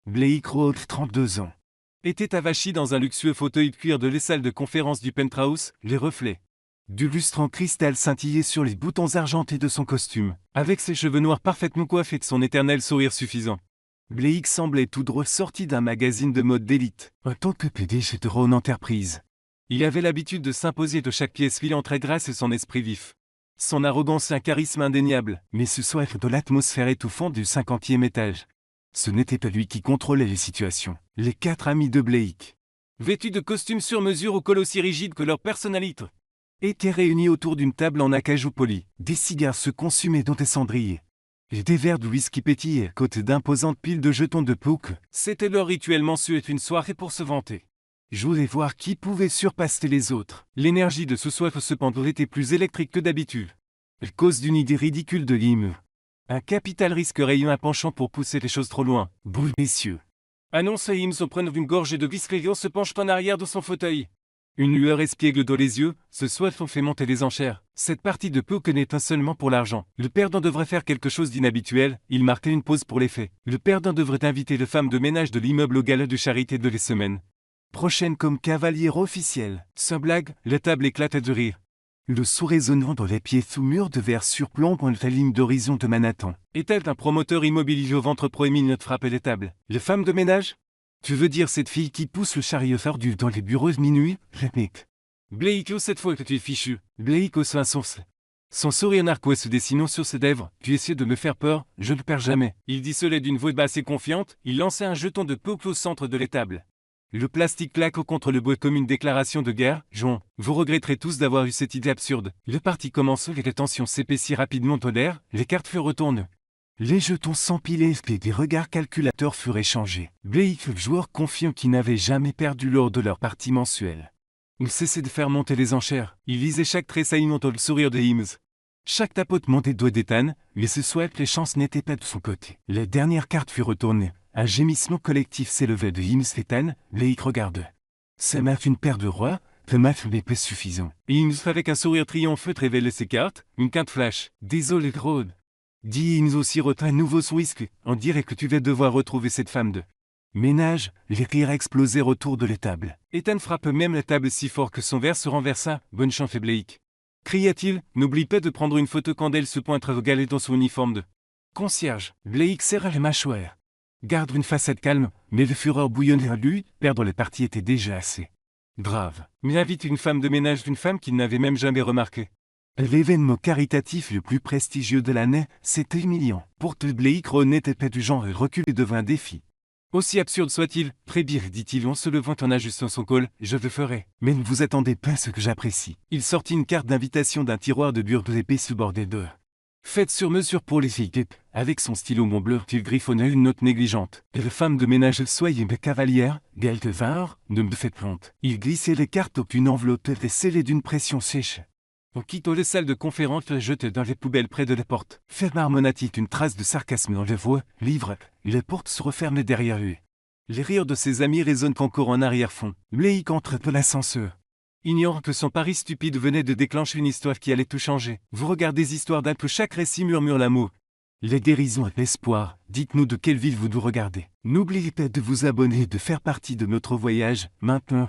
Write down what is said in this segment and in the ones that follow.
Blake Road, 32 ans, était avachi dans un luxueux fauteuil de cuir de les salles de conférence du penthouse, les reflets du lustre en cristal scintillaient sur les boutons argentés de son costume, avec ses cheveux noirs parfaitement coiffés de son éternel sourire suffisant. Blake semblait tout droit sorti d'un magazine de mode d'élite, en tant que PDG de Rowan Enterprise. Il avait l'habitude de s'imposer de chaque pièce filant très grâce et son esprit vif. Son arrogance et un charisme indéniable, mais ce soif de l'atmosphère étouffante du 50e étage. Ce n'était pas lui qui contrôlait les situations. Les 4 amis de Blake, vêtus de costumes sur mesure au col aussi rigide que leur personnalité, étaient réunis autour d'une table en acajou poli. Des cigares se consumaient dans des cendriers. Et des verres de whisky pétillaient à côté d'imposantes piles de jetons de poker. C'était leur rituel mensuel, une soirée pour se vanter. Je voulais voir qui pouvait surpasser les autres. L'énergie de ce soif cependant était plus électrique que d'habitude. À cause d'une idée ridicule de Lim. Un capital risque ayant un penchant pour pousser les choses trop loin. Brûle, messieurs. Annonça Hims en prenant une gorgée de whisky en se penchant en arrière de son fauteuil. Une lueur espiègle dans les yeux, ce soif en fait monter les enchères. Cette partie de poker n'est pas seulement pour l'argent. Le perdant devrait faire quelque chose d'inhabituel, il marquait une pause pour les faits. Le perdant devrait inviter les femmes de ménage de l'immeuble au gala de charité de les semaines prochaine comme cavalier officiel. Sans blague, la table éclatait de rire. Le sous résonnant dans les pieds sous murs de verre surplombant la ligne d'horizon de Manhattan. Était un promoteur immobilier au ventre proéminent de frapper les tables. Les femmes de ménage? Tu veux dire cette fille qui pousse le chariot fardu dans les bureaux de minuit? Réplique. Blake, cette fois que tu es fichu. Blake haussa un sourcil. Son sourire narquois se dessinant sur ses lèvres. Tu essaies de me faire peur, je ne perds jamais. Il dit cela d'une voix basse et confiante. Il lançait un jeton de poker au centre de l'étable. Le plastique claque contre le bois comme une déclaration de guerre. John, vous regretterez tous d'avoir eu cette idée absurde. Le parti commence et les tensions s'épaissirent rapidement dans l'air. Les cartes furent retournées. Les jetons s'empilaient et des regards calculateurs furent échangés. Blake, le joueur confiant qui n'avait jamais perdu lors de leur partie mensuelle. Il cessait de faire monter les enchères. Il lisait chaque tressaillement dans le sourire de Hims. Chaque tapotement des doigts d'Ethan, mais ce soir les chances n'étaient pas de son côté. Les dernières cartes furent retournées. Un gémissement collectif s'élevait de Hims et Ethan. Blake regardait. Ça m'a fait une paire de rois, ça m'a fait pas suffisant. Et Hims, avec un sourire triompheux, révélait ses cartes. Une quinte flash. Désolé, Rod. Dit Hims aussi retint un nouveau whisky. On dirait que tu vas devoir retrouver cette femme de ménage. Les rires explosèrent autour de la table. Ethan frappe même la table si fort que son verre se renversa. Bonne chance, fait Blake. Cria-t-il, n'oublie pas de prendre une photo quand elle se pointe au galet dans son uniforme de concierge. Blake serra les mâchoires. Garde une façade calme, mais le fureur bouillonnait à lui, perdre les parties était déjà assez grave. Mais invite une femme de ménage d'une femme qu'il n'avait même jamais remarquée. L'événement caritatif le plus prestigieux de l'année, c'était humiliant. Pour que Blake Rowan n'était pas du genre à reculer devant un défi. Aussi absurde soit-il, Prébir, dit-il en se levant en ajustant son col, je le ferai. Mais ne vous attendez pas à ce que j'apprécie. Il sortit une carte d'invitation d'un tiroir de bureau épais subordé de faite sur mesure pour les filles, avec son stylo Montbleu, il griffonnait une note négligente. Et la femme de ménage, soyez mes cavalières, Galtevard, ne me faites honte. Il glissait les cartes aucune enveloppe et scellée d'une pression sèche. On quittant les salles de conférence, le jetait dans les poubelles près de la porte. Marmonna-t-il une trace de sarcasme dans la voix, livre, les portes se refermaient derrière lui. Les rires de ses amis résonnent encore en arrière-fond. Blake entre dans l'ascenseur. Ignorant que son pari stupide venait de déclencher une histoire qui allait tout changer. Vous regardez des histoires d'un peu chaque récit, murmure l'amour. Les dérisions et l'espoir, dites-nous de quelle ville vous nous regardez. N'oubliez pas de vous abonner et de faire partie de notre voyage, maintenant.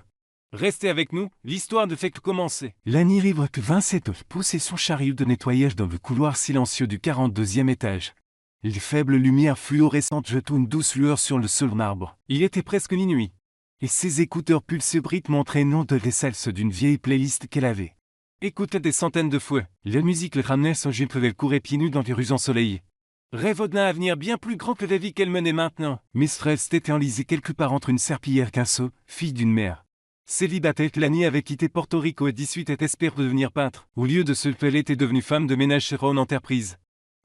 Restez avec nous, l'histoire ne fait que commencer. L'année ivre que Vincent poussait son chariot de nettoyage dans le couloir silencieux du 42e étage. Les faibles lumières fluorescentes jetaient une douce lueur sur le sol marbre. Il était presque minuit. Et ses écouteurs pulsaient britement entraînant de les salses d'une vieille playlist qu'elle avait écoutait des centaines de fois. La musique le ramenait son jupe et elle courait pieds nus dans les rues ensoleillées. Rêve d'un avenir bien plus grand que la vie qu'elle menait maintenant. Miss Frest était enlisée quelque part entre une serpillière qu'un sot, fille d'une mère célibataire. Lani avait quitté Porto Rico à 18 et espère devenir peintre. Au lieu de ce elle était devenue femme de ménage chez Rowan Enterprise.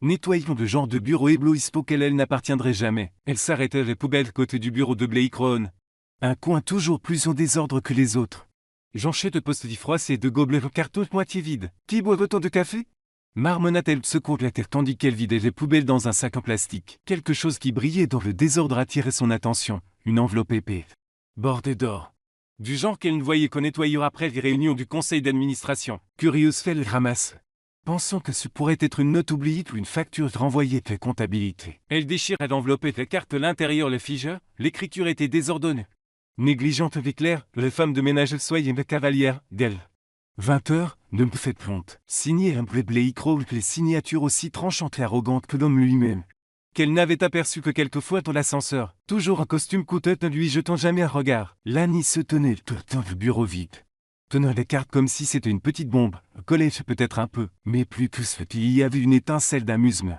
Nettoyant le genre de bureau éblouissant auquel elle n'appartiendrait jamais. Elle s'arrêtait à les poubelles côté du bureau de Blake Rowan. Un coin toujours plus en désordre que les autres. Jonché de post-it froissés et de gobelets aux cartons moitié vides. Qui boit autant de café? Marmonna-t-elle secours la terre tandis qu'elle vidait les poubelles dans un sac en plastique. Quelque chose qui brillait dans le désordre attirait son attention. Une enveloppe épais, bordée d'or. Du genre qu'elle ne voyait qu'en nettoyant après les réunions du conseil d'administration. Curieuse, fait le ramasse. pensant que ce pourrait être une note oubliée ou une facture renvoyée de comptabilité. Elle déchirait l'enveloppe et écarte l'intérieur le figeur, l'écriture était désordonnée. Négligente avec l'air, la femme de ménage soyez ma cavalière, d'elle. 20 heures, ne me faites honte. Signé un Blake Rowles, les signatures aussi tranchantes et arrogantes que l'homme lui-même. Qu'elle n'avait aperçu que quelquefois dans l'ascenseur, toujours en costume coûteux ne lui jetant jamais un regard. Lani se tenait tout le temps le bureau vide. Tenant les cartes comme si c'était une petite bombe, collait peut-être un peu, mais plus que ce, il y avait une étincelle d'amusement.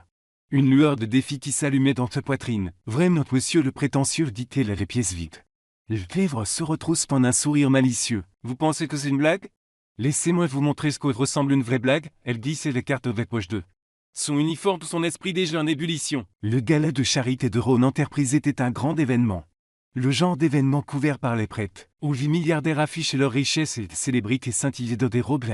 Une lueur de défi qui s'allumait dans sa poitrine. Vraiment, monsieur le prétentieux, dit-elle à les pièces vides. Les lèvres se retroussent pendant un sourire malicieux. Vous pensez que c'est une blague? Laissez-moi vous montrer ce que ressemble une vraie blague, elle glissait les cartes avec poche 2. Son uniforme tout son esprit déjà en ébullition. Le gala de charité de Rhône Enterprise était un grand événement. Le genre d'événement couvert par les prêtres, où 8 milliardaires affichaient leurs richesses et célébrités scintillaient de des robes.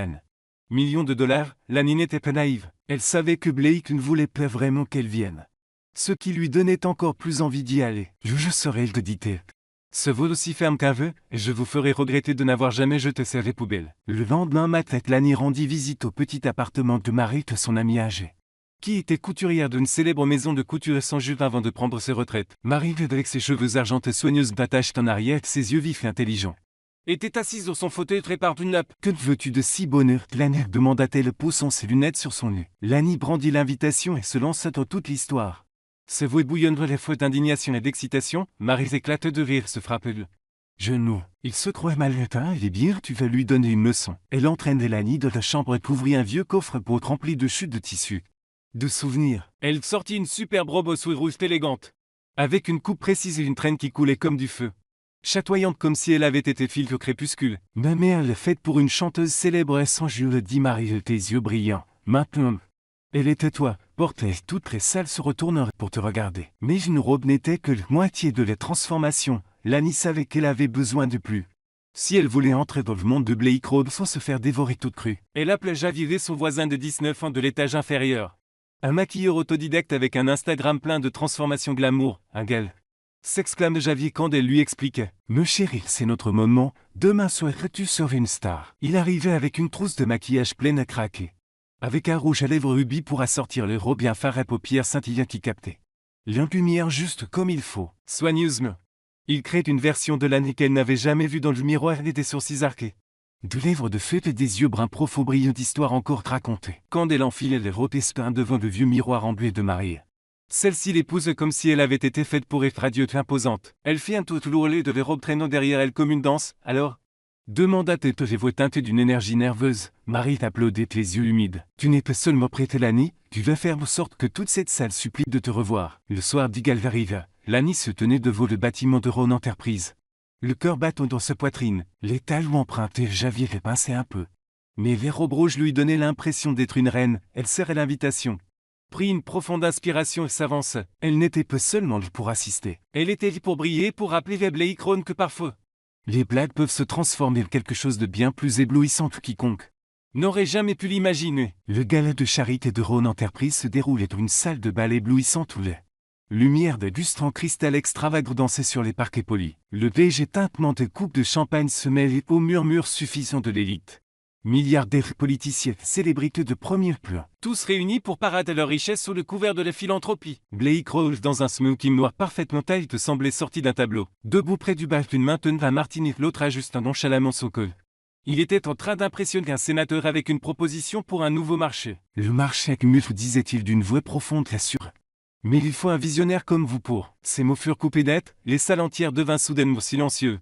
Millions de dollars, Lani n'était pas naïve. Elle savait que Blake ne voulait pas vraiment qu'elle vienne. Ce qui lui donnait encore plus envie d'y aller. Je serai le dit-elle. Ce vaut aussi ferme qu'un vœu, et je vous ferai regretter de n'avoir jamais jeté ces poubelles. Le lendemain matin, Lani rendit visite au petit appartement de Marie de son amie âgée, qui était couturière d'une célèbre maison de couture sans jupe avant de prendre ses retraites. Marie, avec ses cheveux argentés soigneusement attachés en arrière, ses yeux vifs et intelligents, était assise dans son fauteuil trait par une nappe. Que veux-tu de si bonheur, Lani demanda-t-elle, poussant ses lunettes sur son nez. Lani brandit l'invitation et se lança dans toute l'histoire. Ses voix bouillonnent les fois d'indignation et d'excitation. Marie éclate de rire, se frappe le genou. Il se croit malhonnête, et bien, tu vas lui donner une leçon. Elle entraîne Lani de la chambre et ouvrit un vieux coffre-fort rempli de chutes de tissu. De souvenirs. Elle sortit une superbe robe aux souris rouges élégante, avec une coupe précise et une traîne qui coulait comme du feu, chatoyante comme si elle avait été filtre au crépuscule. Ma mère l'a faite pour une chanteuse célèbre et sans je le dis Marie, tes yeux brillants. Maintenant, elle était toi, portait toutes les salles se retournèrent pour te regarder. Mais une robe n'était que la moitié de la transformation. Lani savait qu'elle avait besoin de plus. Si elle voulait entrer dans le monde de Blake Rowles sans se faire dévorer toute crue, elle appelait Javier son voisin de 19 ans de l'étage inférieur. Un maquilleur autodidacte avec un Instagram plein de transformations glamour, un gal. S'exclame Javier quand elle lui expliquait. Me chérie, c'est notre moment, demain soir tu seras une star. Il arrivait avec une trousse de maquillage pleine à craquer, avec un rouge à lèvres rubis pour assortir le robe bien fard à paupières scintillant qui captait la lumière juste comme il faut. Soigneusement, il crée une version de Lani qu'elle n'avait jamais vue dans le miroir et des sourcils arqués, de lèvres de feu et des yeux bruns profonds brillants d'histoire encore racontée. Quand elle enfilait les robes espins devant le vieux miroir embué de Marie, celle-ci l'épouse comme si elle avait été faite pour être radieuse et imposante. Elle fit un tout lourd de les robes traînant derrière elle comme une danse. Alors demanda-t-elle les voix teintées d'une énergie nerveuse. Marie t'applaudit les yeux humides. Tu n'es pas seulement prête Lani, tu vas faire en sorte que toute cette salle supplie de te revoir. Le soir d'Igal arriva. Lani se tenait devant le bâtiment de Rhône Enterprise, le cœur battant dans sa poitrine, les talons empruntés, Javier les pinçait un peu. Mais les robes rouges lui donnaient l'impression d'être une reine. Elle serrait l'invitation, prit une profonde inspiration et s'avança. Elle n'était pas seulement là pour assister. Elle était là pour briller, pour rappeler les Blake Rowles que parfois les blagues peuvent se transformer en quelque chose de bien plus éblouissant que quiconque n'aurait jamais pu l'imaginer. Le gala de charité de Rhône Enterprise se déroulait dans une salle de bal éblouissante où les lumière de lustre en cristal extravagant dansait sur les parquets polis. Le léger tintement de coupes de champagne se mêlait au murmure suffisant de l'élite. Milliardaires, politiciens, célébrités de premier plan, tous réunis pour parader leur richesse sous le couvert de la philanthropie. Blake Rowles, dans un smoking noir parfaitement taillé, semblait sorti d'un tableau. Debout près du bar, une main tenait un martini, l'autre ajuste nonchalamment son col. Il était en train d'impressionner un sénateur avec une proposition pour un nouveau marché. Le marché accumule, disait-il d'une voix profonde et sûre. Mais il faut un visionnaire comme vous pour. Ces mots furent coupés net, les salles entières devinrent soudainement silencieux.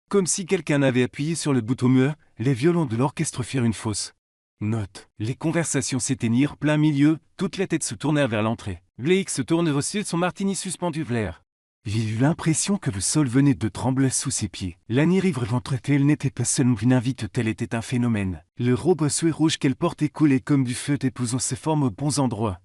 Comme si quelqu'un avait appuyé sur le bouton mur, les violons de l'orchestre firent une fausse note. Les conversations s'éteignirent plein milieu, toutes les têtes se tournèrent vers l'entrée. Blake se tourne aussi, son martini suspendu l'air. Il eut l'impression que le sol venait de trembler sous ses pieds. Lani elle n'était pas seulement une invite, elle était un phénomène. Le robe sué rouge qu'elle portait coulait comme du feu, épousant ses formes aux bons endroits.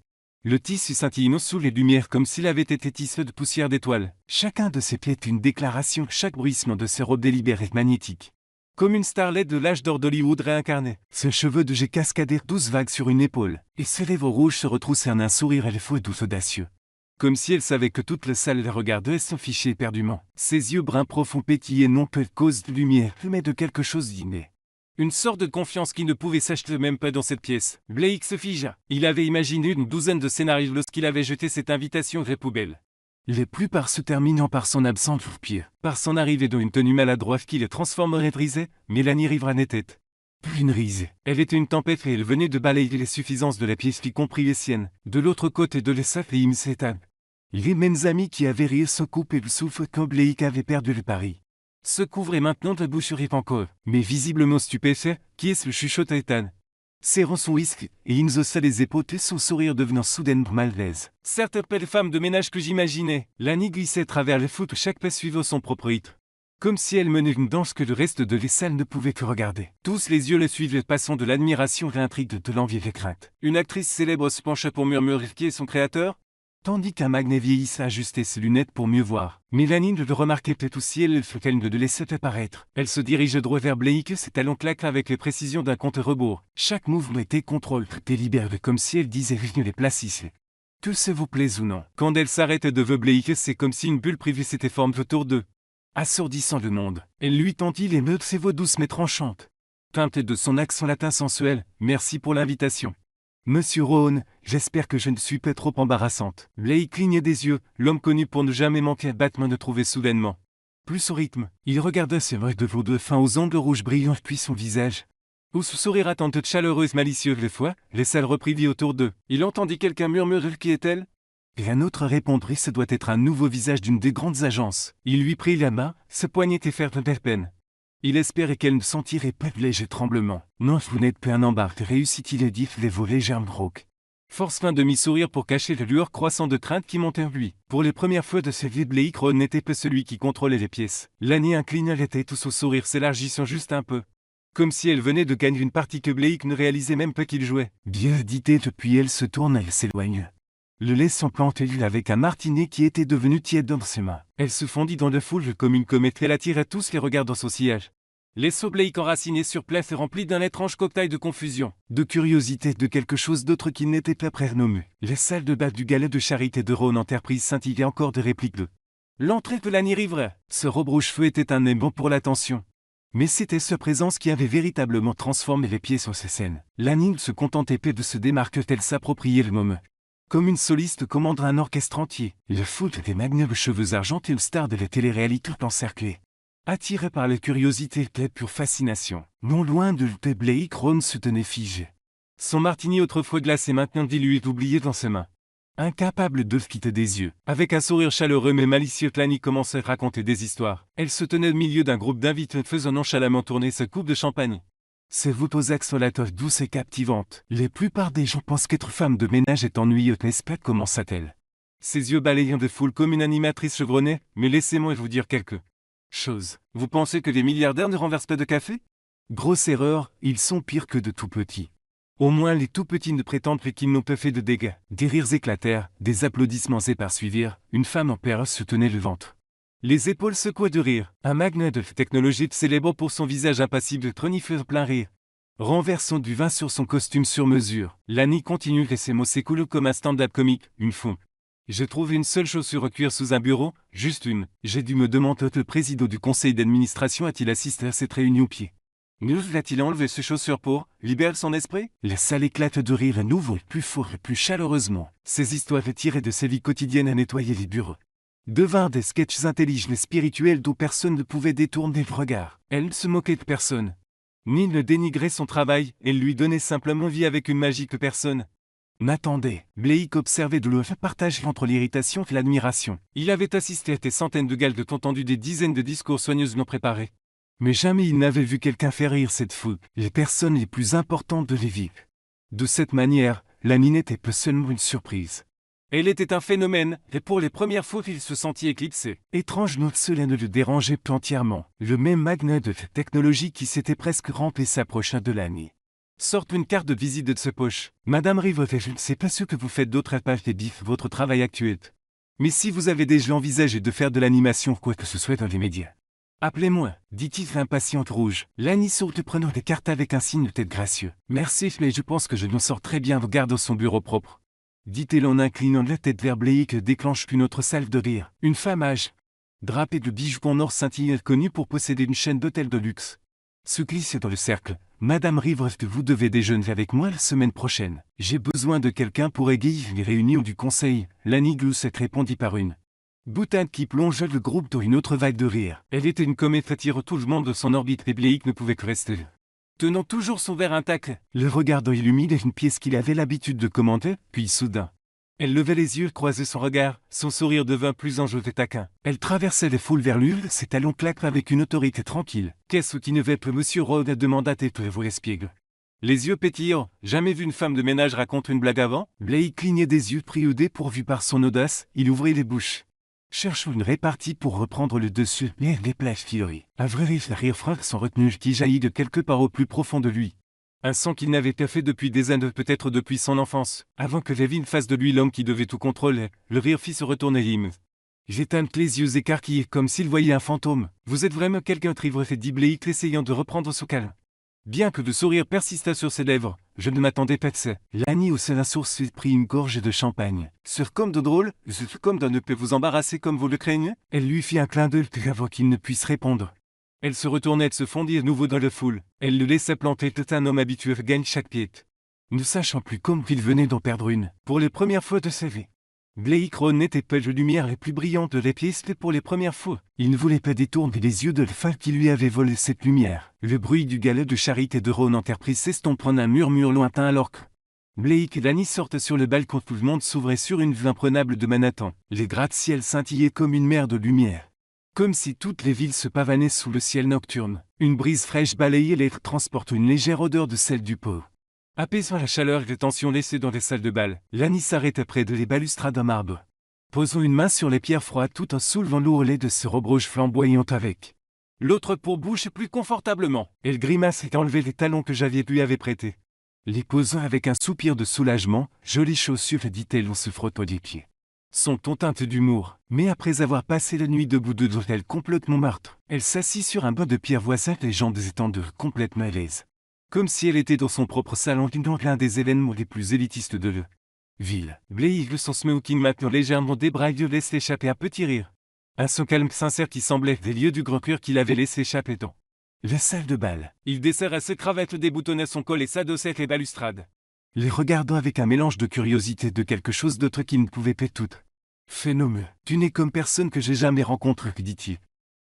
Le tissu scintillant sous les lumières comme s'il avait été tissé de poussière d'étoiles. Chacun de ses pieds est une déclaration, chaque bruissement de ses robes délibéré magnétique. Comme une starlette de l'âge d'or d'Hollywood réincarnée. Ses cheveux de jet cascadèrent 12 vagues sur une épaule, et ses lèvres rouges se retroussèrent en un sourire à la fois doux audacieux. Comme si elle savait que toute la salle les regardait et s'en fichait éperdument. Ses yeux bruns profonds pétillaient non peu de cause de lumière, mais de quelque chose d'inné. Une sorte de confiance qui ne pouvait s'acheter même pas dans cette pièce. Blake se figea. Il avait imaginé une douzaine de scénarios lorsqu'il avait jeté cette invitation aux poubelles. Les plupart se terminant par son absence ou pire, par son arrivée dans une tenue maladroite qui le transformerait en risée, Mélanie Rivera n'était plus une risée. Elle était une tempête et elle venait de balayer les suffisances de la pièce, y compris les siennes. De l'autre côté de l'Essaf et Imsetan. Les mêmes amis qui avaient ri se coupaient le souffle quand Blake avait perdu le pari. Se couvrait maintenant de bouche encore, mais visiblement stupéfait, qui est-ce le chuchota Ethan? Serrant son whisky, et il haussa les épaules, son sourire devenant soudainement malaise. Certes belle femme de ménage que j'imaginais, Lani glissait à travers les foot chaque pas suivant son propre rythme. Comme si elle menait une danse que le reste de l'essalle ne pouvait que regarder. Tous les yeux le suivaient, passant de l'admiration à l'intrigue, de l'envie et de la crainte. Une actrice célèbre se pencha pour murmurer qui est son créateur, tandis qu'un magnet vieillissait ajustait ses lunettes pour mieux voir. Mélanie ne le remarquait peut-être aussi, elle fut qu'elle ne le laissait apparaître. Elle se dirigeait droit vers Blake, ses talons claquaient avec les précisions d'un compte-rebours. Chaque mouvement était contrôlé, délibéré, comme si elle disait « les place ici ». Que ça vous plaise ou non. Quand elle s'arrêtait devant Blake, c'est comme si une bulle privée s'était formée autour d'eux. Assourdissant le monde, elle lui tendit les mains de ses voix douces mais tranchantes. Teintée de son accent latin sensuel, merci pour l'invitation. Monsieur Rowan, j'espère que je ne suis pas trop embarrassante. Blake clignait des yeux, l'homme connu pour ne jamais manquer un battement de trouver soudainement. Plus au rythme, il regarda ses mains de veaux de fin aux ongles rouges brillants puis son visage. Où ce sourire attente chaleureuse malicieuse les fois, les salles reprit vie autour d'eux. Il entendit quelqu'un murmurer qui est-elle? Et un autre répondrit ce doit être un nouveau visage d'une des grandes agences. Il lui prit la main, se poignait et faire de peine. Il espérait qu'elle ne sentirait pas de léger tremblement. Non, vous n'êtes pas un embarque, réussit-il et dit les vos légères rauques. Force fin demi-sourire pour cacher la lueur croissante de crainte qui montait en lui. Pour les premières fois de sa vie, Blake Rowan n'était pas celui qui contrôlait les pièces. Lani inclina la tête, tout son sourire s'élargissant juste un peu. Comme si elle venait de gagner une partie que Blake ne réalisait même pas qu'il jouait. Bien, dit-elle, puis elle se tourna et s'éloigne. Le laissant planté avec un martinet qui était devenu tiède dans ses mains. Elle se fondit dans la foule comme une comète, elle attira tous les regards dans son sillage. Laissant Blake enraciné sur place et rempli d'un étrange cocktail de confusion, de curiosité, de quelque chose d'autre qui n'était pas prénommé. Les salles de bas du galet de charité de Rowan Enterprise scintillaient encore de répliques de l'entrée de Lani Rivera. Ce robe rouge-feu était un aimant pour l'attention. Mais c'était sa présence qui avait véritablement transformé les pieds sur ces scènes. Lani ne se contentait pas de se démarquer, elle s'appropriait le moment. Comme une soliste commandera un orchestre entier, le foot des magnables cheveux argentés, une star de la télé-réalité encerclée. Attiré par la curiosité et la pure fascination, non loin de lui, Blake Rowan se tenait figé. Son martini autrefois glacé maintenant dilué et oublié dans ses mains. Incapable de quitter des yeux, avec un sourire chaleureux mais malicieux, Lani commençait à raconter des histoires. Elle se tenait au milieu d'un groupe d'invités faisant nonchalamment tourner sa coupe de champagne. Ses voûtes aux axes solateurs douces et captivantes. La plupart des gens pensent qu'être femme de ménage est ennuyeux, n'est-ce pas, commença-t-elle. Ses yeux balayant de foule comme une animatrice chevronnée, mais laissez-moi vous dire quelque chose. Vous pensez que les milliardaires ne renversent pas de café? Grosse erreur, ils sont pires que de tout petits. Au moins les tout petits ne prétendent qu'ils n'ont pas fait de dégâts. Des rires éclatèrent, des applaudissements s'éparsuivirent, une femme en perruque se tenait le ventre. Les épaules secouaient de rire, un magnat de technologie célèbre pour son visage impassible de tronifère plein rire. Renversant du vin sur son costume sur mesure, Lani continue et ses mots s'écoulent comme un stand-up comique, une fou. J'ai trouvé une seule chaussure en cuir sous un bureau, juste une. J'ai dû me demander le président du conseil d'administration a-t-il assisté à cette réunion au pied. Nous l'a-t-il enlevé ses chaussures pour libérer son esprit? La salle éclate de rire à nouveau, plus fort et plus chaleureusement. Ces histoires tirées de sa vie quotidienne à nettoyer les bureaux devinrent des sketchs intelligents et spirituels d'où personne ne pouvait détourner le regard. Elle ne se moquait de personne, ni ne dénigrait son travail, elle lui donnait simplement vie avec une magie que personne n'attendait. Blake observait de le partage entre l'irritation et l'admiration. Il avait assisté à des centaines de galdes, entendu des dizaines de discours soigneusement préparés. Mais jamais il n'avait vu quelqu'un faire rire cette foule, les personnes les plus importantes de Lévis. De cette manière, Lani n'était pas seulement une surprise. Elle était un phénomène, et pour les premières fois il se sentit éclipsé. Étrange note, cela ne le dérangeait pas entièrement. Le même magnat de technologie qui s'était presque rampé s'approcha de Lani. Sorte une carte de visite de sa poche. Madame Rivera, je ne sais pas ce que vous faites d'autre à part votre travail actuel. Mais si vous avez déjà envisagé de faire de l'animation, quoi que ce soit dans les médias, appelez-moi, dit-il impatiente rouge. Lani sourit prenant des cartes avec un signe de tête gracieux. Merci, mais je pense que je m'en sors très bien, regarde son bureau propre. Dit-elle en inclinant la tête vers Blake, déclenche une autre salve de rire. Une femme âgée, drapée de bijoux en or scintillant, connue pour posséder une chaîne d'hôtels de luxe. Se glisser dans le cercle. Madame Rivers, vous devez déjeuner avec moi la semaine prochaine. J'ai besoin de quelqu'un pour égayer les réunions du conseil. Lani Gloucet répondit par une boutade qui plongeait le groupe dans une autre vague de rire. Elle était une comète attire tout le monde de son orbite et Blake ne pouvait que rester. Tenant toujours son verre intact, le regardant illuminer une pièce qu'il avait l'habitude de commenter, puis soudain. Elle levait les yeux, croisait son regard, son sourire devint plus enjoué et taquin. Elle traversait les foules vers lui, ses talons claquent avec une autorité tranquille. Qu'est-ce qui ne va pas, monsieur Rhodes demanda Tétrevoux espiègle. Les yeux pétillants, jamais vu une femme de ménage raconter une blague avant? Blake clignait des yeux pris au dépourvu par son audace, il ouvrit les bouches. Cherchons une répartie pour reprendre le dessus, mais les plages fileries. À vrai dire, les rires froids sont retenus qui jaillit de quelque part au plus profond de lui. Un son qu'il n'avait pas fait depuis des années, peut-être depuis son enfance. Avant que Levin fasse de lui l'homme qui devait tout contrôler, le rire fit se retourner Lim. J'éteins les yeux écarquillés comme s'il voyait un fantôme. Vous êtes vraiment quelqu'un, Trivre, dit Blake, essayant de reprendre son calme. Bien que le sourire persista sur ses lèvres, je ne m'attendais pas de ça. Lani haussa la source et prit une gorgée de champagne. C'est comme de drôle, c'est comme d'un ne peut vous embarrasser comme vous le craignez. Elle lui fit un clin d'œil avant qu'il ne puisse répondre. Elle se retournait et se fondit à nouveau dans la foule. Elle le laissa planter, tout un homme habitué gagne chaque pied. Ne sachant plus comme qu'il venait d'en perdre une, pour les premières fois de sa vie. Blake Ron n'était pas la lumière les plus brillantes de les pièces pour les premières fois. Il ne voulait pas détourner les yeux de la femme qui lui avait volé cette lumière. Le bruit du galet de charité de Ron Enterprise s'estompe en un murmure lointain alors que Blake et Lani sortent sur le balcon. Tout le monde s'ouvrait sur une vue imprenable de Manhattan. Les gratte-ciel scintillaient comme une mer de lumière. Comme si toutes les villes se pavanaient sous le ciel nocturne. Une brise fraîche balayait l'air, transporte une légère odeur de sel du pot. Apaisant la chaleur et les tensions laissées dans les salles de bal, Lani s'arrêta près de les balustrades en marbre. Posant une main sur les pierres froides tout en soulevant l'ourlet de ses robes rouges flamboyantes avec l'autre pour bouche plus confortablement. Elle grimace et enlevait les talons que j'avais lui avait prêtés. Les posant avec un soupir de soulagement, jolies chaussures, dit-elle en se frottant les pieds. Sont teintes d'humour, mais après avoir passé la nuit debout de l'hôtel complètement Montmartre, elle s'assit sur un banc de pierre voisin, les jambes étendues, complètement à l'aise. Comme si elle était dans son propre salon dans l'un des événements les plus élitistes de la ville. Blake, son smoking maintenant légèrement débraillé, laisse échapper un petit rire. Un son calme sincère qui semblait des lieux du grand cœur qu'il avait laissé échapper dans la salle de bal. Il desserra ses cravates, déboutonna son col et s'adossait les balustrades. Les regardant avec un mélange de curiosité de quelque chose d'autre qui ne pouvait pas tout. Phénomène. Tu n'es comme personne que j'ai jamais rencontré, dit-il.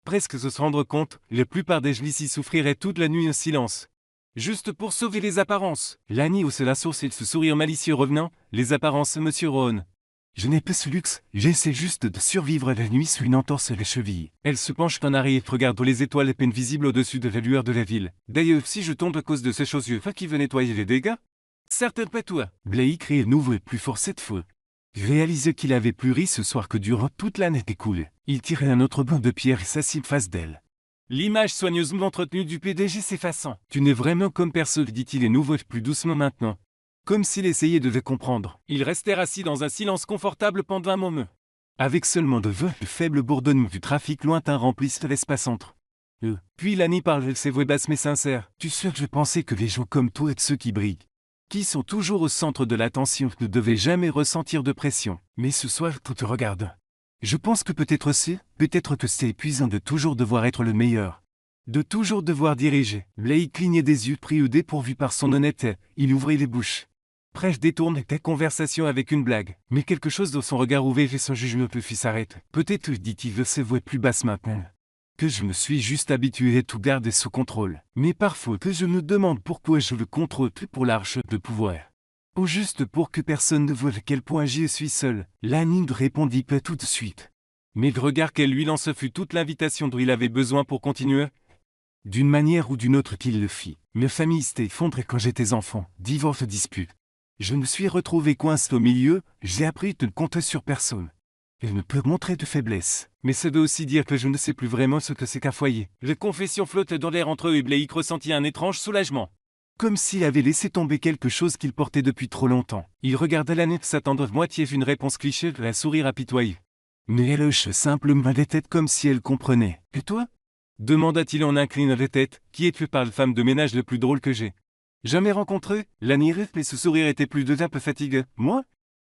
Presque sans se rendre compte, la plupart des gens ici souffriraient toute la nuit en silence. Juste pour sauver les apparences. Lani haussa la source et ce sourire malicieux revenant, les apparences, monsieur Rowan. Je n'ai pas ce luxe, j'essaie juste de survivre la nuit sous une entorse à la cheville. Elle se penche en arrière et regarde les étoiles à peine visibles au-dessus de la lueur de la ville. D'ailleurs, si je tombe à cause de ces chaussures, qui veut nettoyer les dégâts? Certaines pas toi. Blake criait nouveau et plus fort cette fois. Réalisait qu'il avait plus ri ce soir que durant toute l'année écoulée. Il tirait un autre banc de pierre et s'assit face d'elle. L'image soigneusement entretenue du PDG s'effaçant. Tu n'es vraiment comme personne, dit-il et nouveau plus doucement maintenant. Comme s'il essayait de le comprendre. Ils restèrent assis dans un silence confortable pendant un moment. Avec seulement de faibles bourdonnements du trafic lointain remplissent l'espace entre eux. Puis Lani parle, ses voix basses mais sincères. Tu sais que je pensais que les gens comme toi et ceux qui brillent, qui sont toujours au centre de l'attention, ne devaient jamais ressentir de pression. Mais ce soir, tout te regarde. Je pense que peut-être que c'est épuisant de toujours devoir être le meilleur. De toujours devoir diriger. Blake clignait des yeux pris au dépourvu par son honnêteté. Il ouvrit les bouches. Prêche détourne ta conversation avec une blague. Mais quelque chose dans son regard ouvert et son jugement peu fit s'arrête. Peut-être, dit-il de ses voix plus basses maintenant, que je me suis juste habitué à tout garder sous contrôle. Mais parfois que je me demande pourquoi je le contrôle plus pour l'arche de pouvoir. Ou juste pour que personne ne voie à quel point j'y suis seul. Lani ne répondit pas tout de suite. Mais le regard qu'elle lui lança fut toute l'invitation dont il avait besoin pour continuer. D'une manière ou d'une autre qu'il le fit. Ma famille s'était effondrée quand j'étais enfant. Divorce, dispute. Je me suis retrouvé coincé au milieu, j'ai appris de ne compter sur personne. Elle ne peut montrer de faiblesse. Mais ça veut aussi dire que je ne sais plus vraiment ce que c'est qu'un foyer. Les confessions flottaient dans l'air entre eux et Blake ressentit un étrange soulagement. Comme s'il avait laissé tomber quelque chose qu'il portait depuis trop longtemps. Il regarda Lani s'attendre moitié une réponse cliché de la sourire apitoyée. Mais elle hoche simplement la tête comme si elle comprenait. Et toi? Demanda-t-il en inclinant la tête. Qui es-tu par la femme de ménage le plus drôle que j'ai jamais rencontré? Lani rit mais ce sourire était plus de peu fatigué. Moi?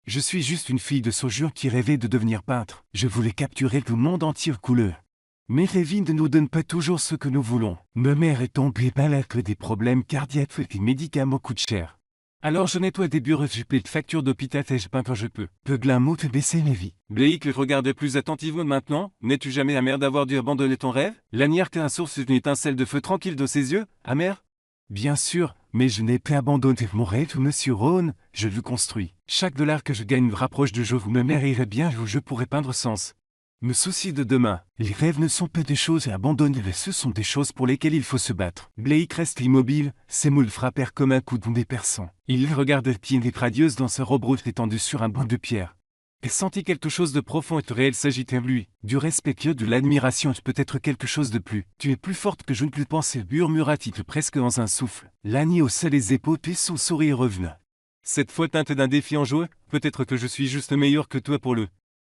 Je suis juste une fille de Saujon qui rêvait de devenir peintre. Je voulais capturer le monde entier en couleur. Mais la vie ne nous donne pas toujours ce que nous voulons. Ma mère est tombée malade, des problèmes cardiaques et les médicaments coûtent cher. Alors je nettoie des bureaux, je paie de factures d'hôpital et je peins quand je peux. Peuglin mot te baisser mes vies. Blake le regardait plus attentivement maintenant. N'es-tu jamais amer d'avoir dû abandonner ton rêve? Lanière qu'un source une étincelle de feu tranquille dans ses yeux, amer? Bien sûr, mais je n'ai pas abandonné mon rêve, monsieur Rohn, je le construis. Chaque dollar que je gagne me rapproche de je vous me mériterais bien où je pourrais peindre sens. Me soucie de demain. Les rêves ne sont pas des choses à abandonner, ce sont des choses pour lesquelles il faut se battre. Blake reste immobile, ses moules frappèrent comme un coup de bombé perçant. Il regardait pieds radieuse dans sa robe rouge étendue sur un banc de pierre. Elle sentit quelque chose de profond et de réel s'agiter en lui. Du respect, de l'admiration, peut-être quelque chose de plus. Tu es plus forte que je ne peux penser, murmura-t-il presque dans un souffle. Lani haussa les épaules puis son sourire revint. Cette fois teinte d'un défi en jeu, peut-être que je suis juste meilleur que toi pour le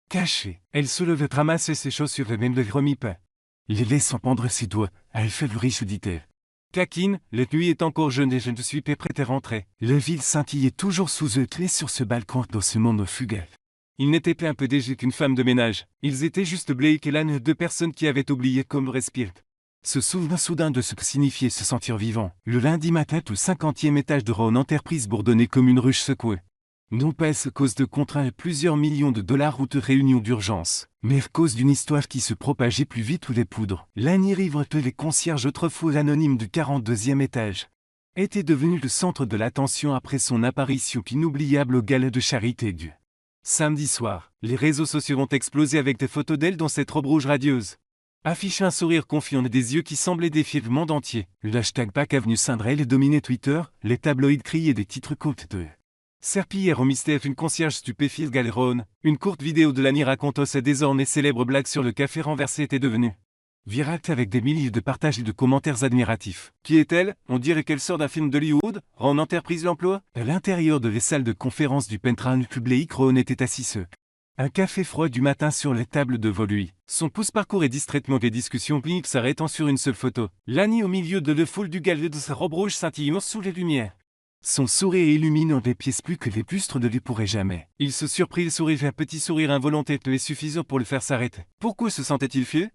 cacher. Elle se levait, ramassait ses chaussures et même ne les remit pas. Les laissant pendre ses doigts, elle fait le riche, dit-elle. Caquine, la nuit est encore jeune et je ne suis pas prête à rentrer. La ville scintillait toujours sous eux, clés sur ce balcon dans ce monde fugace. Ils n'étaient pas un peu déjà qu'une femme de ménage. Ils étaient juste Blake et Lan, deux personnes qui avaient oublié comme respirer. Se souvint soudain de ce que signifiait se sentir vivant. Le lundi matin, tout le 50e étage de Rohn Enterprise bourdonnait comme une ruche secouée. Non pas à cause de contraintes plusieurs millions de dollars ou de réunions d'urgence, mais à cause d'une histoire qui se propageait plus vite ou les poudres. Lani River, les concierges autrefois anonymes du 42e étage, était devenu le centre de l'attention après son apparition inoubliable au gala de charité du samedi soir. Les réseaux sociaux ont explosé avec des photos d'elle dans cette robe rouge radieuse. Affichant un sourire confiant et des yeux qui semblaient défier le monde entier. Le hashtag Pack Avenue Saint-Drel dominait Twitter, les tabloïds criaient des titres courts de serpillière au mystère, une concierge stupéfiée Galron. Une courte vidéo de Lani racontant sa désormais célèbre blague sur le café renversé était devenue virale avec des milliers de partages et de commentaires admiratifs. Qui est-elle? On dirait qu'elle sort d'un film d'Hollywood. Rohn Enterprise l'emploie? À l'intérieur de les salles de conférence du Penthouse public, Rohn était assis seul. Un café froid du matin sur les tables devant lui. Son pouce parcourait distraitement les discussions publiques s'arrêtant sur une seule photo. Lani au milieu de la foule du gala de sa robe rouge scintillant sous les lumières. Son sourire illuminant des pièces plus que les lustres ne lui pourraient jamais. Il se surprit et sourit, un petit sourire involontaire mais suffisant pour le faire s'arrêter. Pourquoi se sentait-il fier?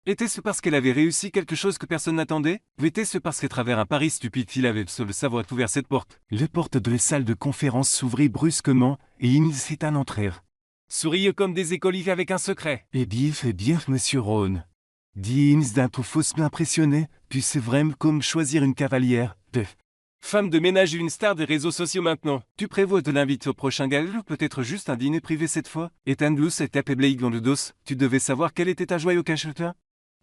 Était-ce parce qu'elle avait réussi quelque chose que personne n'attendait? Ou était-ce parce qu'à travers un pari stupide il avait le savoir ouvert cette porte? La porte de la salle de conférence s'ouvrit brusquement et il s'étend entrèrent. Sourieux comme des écoliers avec un secret. Eh bien, monsieur Rohn. Dit Ins d'un ton faussement impressionné, puis c'est vraiment comme choisir une cavalière, femme de ménage et une star des réseaux sociaux maintenant. Tu prévois de l'inviter au prochain gala ou peut-être juste un dîner privé cette fois? Ethan Blue s'est tapé Blake dans le dos. Tu devais savoir quel était ta joie au cachetin?